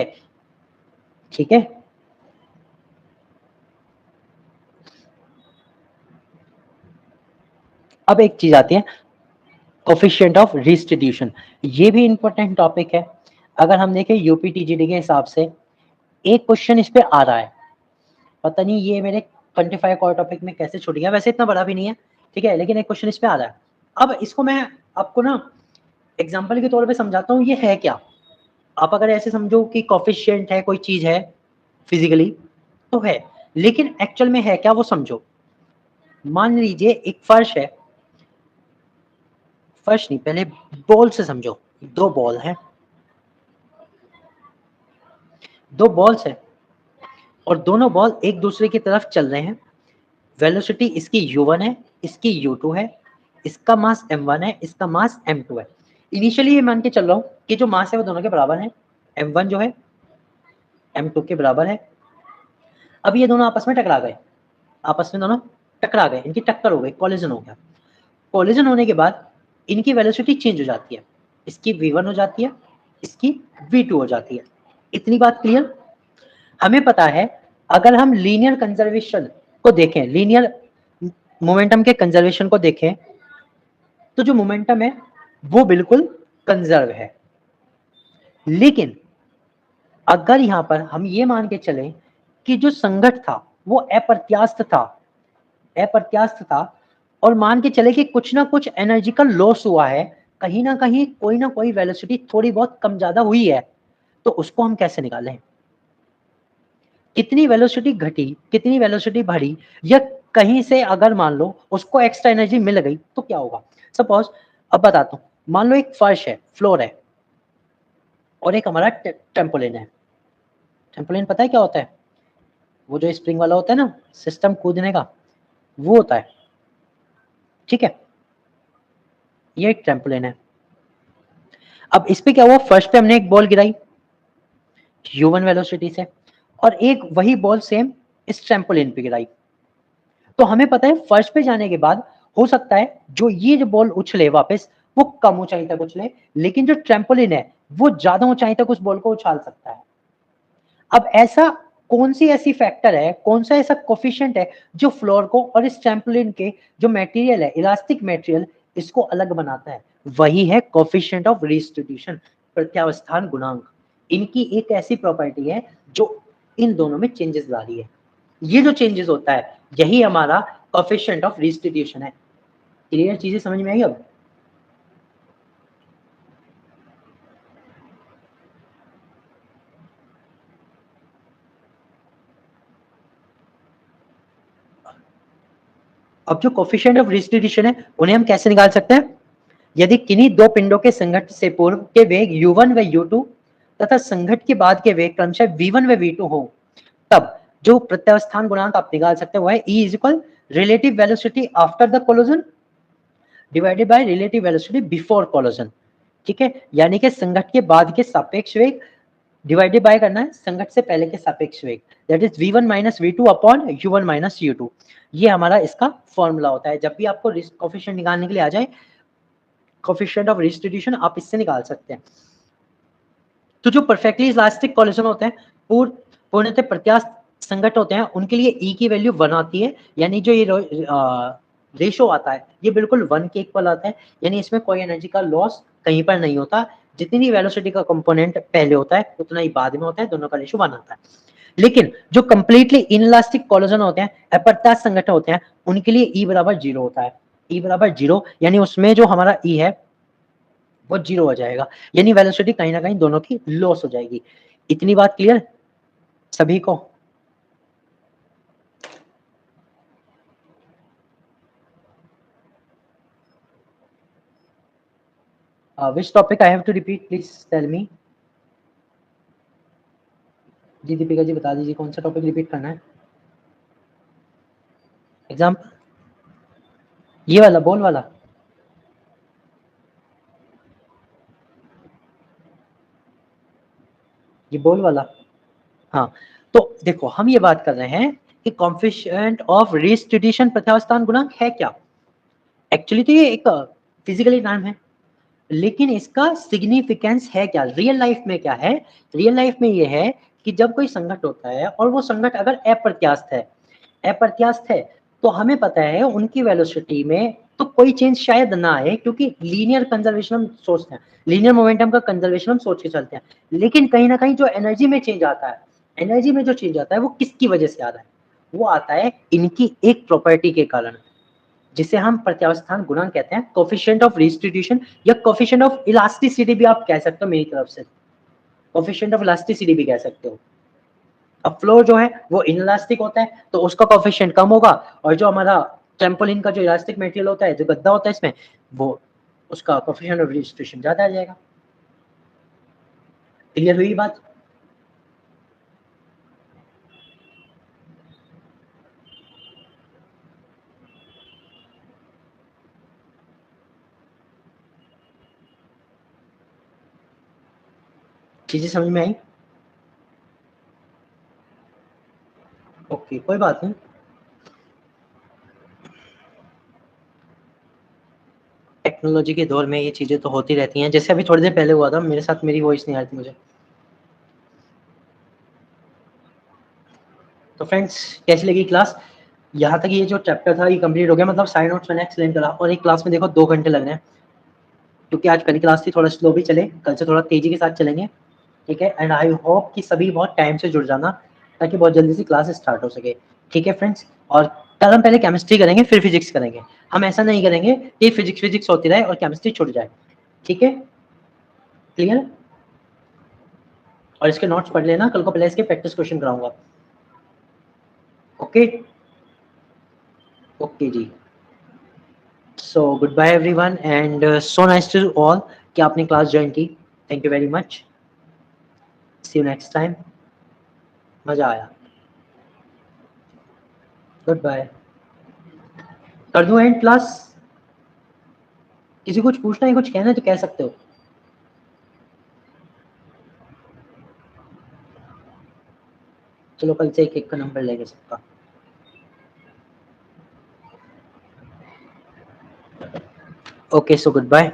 ठीक है, अब एक चीज आती है कोफिशिएंट ऑफ रिस्टिट्यूशन। ये भी इंपॉर्टेंट टॉपिक है। अगर हम देखें यूपीटीजीडी के हिसाब से एक क्वेश्चन इस पे आ रहा है, पता नहीं ये मेरे 25 कोर टॉपिक में कैसे छूट गया, वैसे इतना बड़ा भी नहीं है, ठीक है, लेकिन एक क्वेश्चन इस पे आ रहा है। अब इसको मैं आपको ना एग्जांपल के तौर पे समझाता हूँ ये है क्या। आप अगर ऐसे समझो कि कोफिशिएंट है, कोई चीज है फिजिकली तो है, लेकिन एक्चुअल में है क्या वो समझो। मान लीजिए एक फर्श है, फर्श नहीं, पहले बॉल से समझो। 2 बॉल हैं, 2 बॉल्स है और दोनों बॉल एक दूसरे की तरफ चल रहे हैं। वेलोसिटी इसकी u1 है, इसकी u2 है, इसका मास m1 है, इसका मास m2 है। इनिशियली ये मान के चल रहा हूं कि जो मास है वो दोनों के बराबर है, m1 जो है m2 के बराबर है। अब ये दोनों आपस में टकरा गए, आपस में दोनों टकरा गए, इनकी टक्कर हो गई, कॉलिजन हो गया। कॉलिजन होने के बाद इनकी वेलोसिटी चेंज हो जाती है, इसकी v1 हो जाती है, इसकी v2 हो जाती है। इतनी बात क्लियर। हमें पता है अगर हम लीनियर कंजर्वेशन को देखें, लीनियर मोमेंटम के कंजर्वेशन को देखें, तो जो मोमेंटम है वो बिल्कुल कंजर्व है। लेकिन अगर यहां पर हम ये मान के चले कि जो संघट था वो अप्रत्यास्थ था, अप्रत्यास्थ था, और मान के चले कि कुछ ना कुछ एनर्जी का लॉस हुआ है, कहीं ना कोई वेलोसिटी थोड़ी बहुत कम ज्यादा हुई है, तो उसको हम कैसे निकालें। कितनी वेलोसिटी घटी, कितनी वेलोसिटी बढ़ी, या कहीं से अगर मान लो उसको एक्स्ट्रा एनर्जी मिल गई तो क्या होगा। सपोज अब बताता हूं, मान लो एक फर्श है, फ्लोर है, और एक हमारा टेम्पोलिन है। टेम्पोलिन पता है क्या होता है? वो जो स्प्रिंग वाला होता है ना, सिस्टम कूदने का, वो होता है। ठीक है, ये एक टेम्पोलिन है। अब इस पे क्या हुआ, फर्श पे हमने एक बॉल गिराई u1 वेलोसिटी से, और एक वही बॉल सेम इस ट्रैम्पोलिन पे गिराई। तो हमें पता है फर्श पे जाने के बाद हो सकता है जो ये जो बॉल उछले वापस वो कम ऊंचाई तक उछले, लेकिन जो ट्रैम्पोलिन है वो ज्यादा ऊंचाई तक उस बॉल को उछाल सकता है। अब ऐसा कौन सी ऐसी फैक्टर है, कौन सा ऐसा कोफिशिएंट है जो फ्लोर को और इस ट्रैम्पोलिन के जो मटेरियल है, इलास्टिक मटेरियल, इसको अलग बनाता है। वही है कोफिशिएंट ऑफ रिस्टिट्यूशन, प्रत्यावस्थान गुणांक। इनकी एक ऐसी प्रॉपर्टी है जो इन दोनों में चेंजेस ला रही है। ये जो चेंजेस होता है यही हमारा कोफिशिएंट ऑफ रिस्टिट्यूशन है। क्लियर, चीजें समझ में आई अब? अब जो कोफिशिएंट ऑफ रिस्टिट्यूशन है उन्हें हम कैसे निकाल सकते हैं। यदि किन्हीं दो पिंडों के संघट से पूर्व के वेग u1 व u2 तथा संघट के बाद के वेग क्रमशः v1 व v2 हो, तब जो प्रत्यावस्थान गुणांक आप निकाल सकते हैं वो है E is equal relative velocity after the collision divided by relative velocity before collision. ठीक है, यानी कि संघट के बाद के सापेक्ष वेग डिवाइडेड बाय करना है संघट से पहले के सापेक्ष वेग, that is v1 minus v2 upon u1 minus u2। ये हमारा इसका फॉर्मूला होता है। जब भी आपको कोफिशिएंट निकालने के लिए आ जाए, कोफिशिएंट ऑफ रिस्टिट्यूशन, आप इससे निकाल सकते हैं। तो जो परफेक्टली इलास्टिक कोलिजन होते हैं, पूर्णतः प्रत्यास्थ संघट होते हैं, उनके लिए E की वैल्यू 1 आती है, यानी जो ये रेशो आता है ये बिल्कुल 1 के इक्वल आता है, यानी इसमें कोई एनर्जी का लॉस कहीं पर नहीं होता। जितनी भी वेलोसिटी का कंपोनेंट पहले होता है उतना ही बाद में होता है, दोनों का रेशियो 1 आता है। लेकिन जो कंप्लीटली इनलास्टिक कोलिजन होते हैं, अप्रत्यास्थ संघटन होते हैं, उनके लिए E बराबर 0 होता है। E बराबर 0 यानी उसमें जो हमारा E है वो 0 हो जाएगा, यानी वेलोसिटी कहीं ना कहीं दोनों की लॉस हो जाएगी। इतनी बात क्लियर सभी को? which topic I have to repeat, please tell me. जी दीपिका जी बता दीजिए कौन सा टॉपिक रिपीट करना है। एग्जाम्पल ये वाला बोल वाला, ये बोल वाला। हाँ, तो देखो हम ये बात कर रहे हैं कि कॉफिशिएंट ऑफ रिस्टिट्यूशन प्रत्यावस्थान गुणांक है क्या। एक्चुअली तो ये एक फिजिकली नाम है, लेकिन इसका सिग्निफिकेंस है क्या रियल लाइफ में? क्या है रियल लाइफ में? ये है कि जब कोई संघट होता है और वो संघट अगर अप्रत्यास्थ है तो हमें पता है उनकी वेलोसिटी में तो कोई चेंज शायद ना आए, क्योंकि लीनियर कंजर्वेशन हम सोचते हैं, लीनियर मोमेंटम का कंजर्वेशन हम सोच के चलते हैं। लेकिन कहीं ना कहीं जो एनर्जी में चेंज आता है, एनर्जी में जो चेंज आता है वो किसकी वजह से आ रहा है? वो आता है इनकी एक प्रॉपर्टी के कारण, जिसे हम प्रत्यावस्थान गुणांक कहते हैं, कोफिशिएंट ऑफ रिस्टिट्यूशन या कोफिशिएंट ऑफ इलास्टिसिटी भी आप कह सकते हो मेरी तरफ से, कोफिशिएंट ऑफ इलास्टिसिटी भी कह सकते हो। अब फ्लोर जो है वो इनइलास्टिक होता है तो उसका कोफिशिएंट कम होगा, और जो हमारा ट्रैम्पोलिन का जो इलास्टिक मटेरियल होता है, जो गद्दा होता है इसमें, वो उसका कोफिशिएंट ऑफ रिस्टिट्यूशन ज्यादा आ जाएगा। क्लियर हुई बात? चीजें समझ में आई? ओके, कोई बात नहीं। टेक्नोलॉजी के दौर में ये चीजें तो होती रहती हैं, जैसे अभी थोड़ी देर पहले हुआ था मेरे साथ, मेरी वॉइस नहीं आ रही थी मुझे। तो फ्रेंड्स कैसी लगी क्लास? यहाँ तक ये जो चैप्टर था ये कंप्लीट हो गया, मतलब साइड नोट्स मैंने एक्सप्लेन करा, और एक क्लास में देखो 2 घंटे लग रहे हैं, क्योंकि आज पहली क्लास थी, थोड़ा स्लो भी चले, कल से थोड़ा तेजी के साथ चलेंगे, ठीक है। एंड आई होप कि सभी बहुत टाइम से जुड़ जाना, ताकि बहुत जल्दी से क्लास स्टार्ट हो सके, ठीक है फ्रेंड्स। और कल हम पहले केमिस्ट्री करेंगे फिर फिजिक्स करेंगे, हम ऐसा नहीं करेंगे कि फिजिक्स होती रहे और केमिस्ट्री छूट जाए, ठीक है? क्लियर? और इसके नोट्स पढ़ लेना, कल को पहले इसके प्रैक्टिस क्वेश्चन कराऊंगा। ओके ओके जी। So goodbye everyone and so nice to all कि आपने क्लास ज्वाइन की। Thank you very much. See you next time. मजा आया। Goodbye. कर दूं एंड क्लास? किसी कुछ पूछना है, कुछ कहना है तो कह सकते हो। चलो कल से एक एक का नंबर लेंगे सबका। Okay so good bye.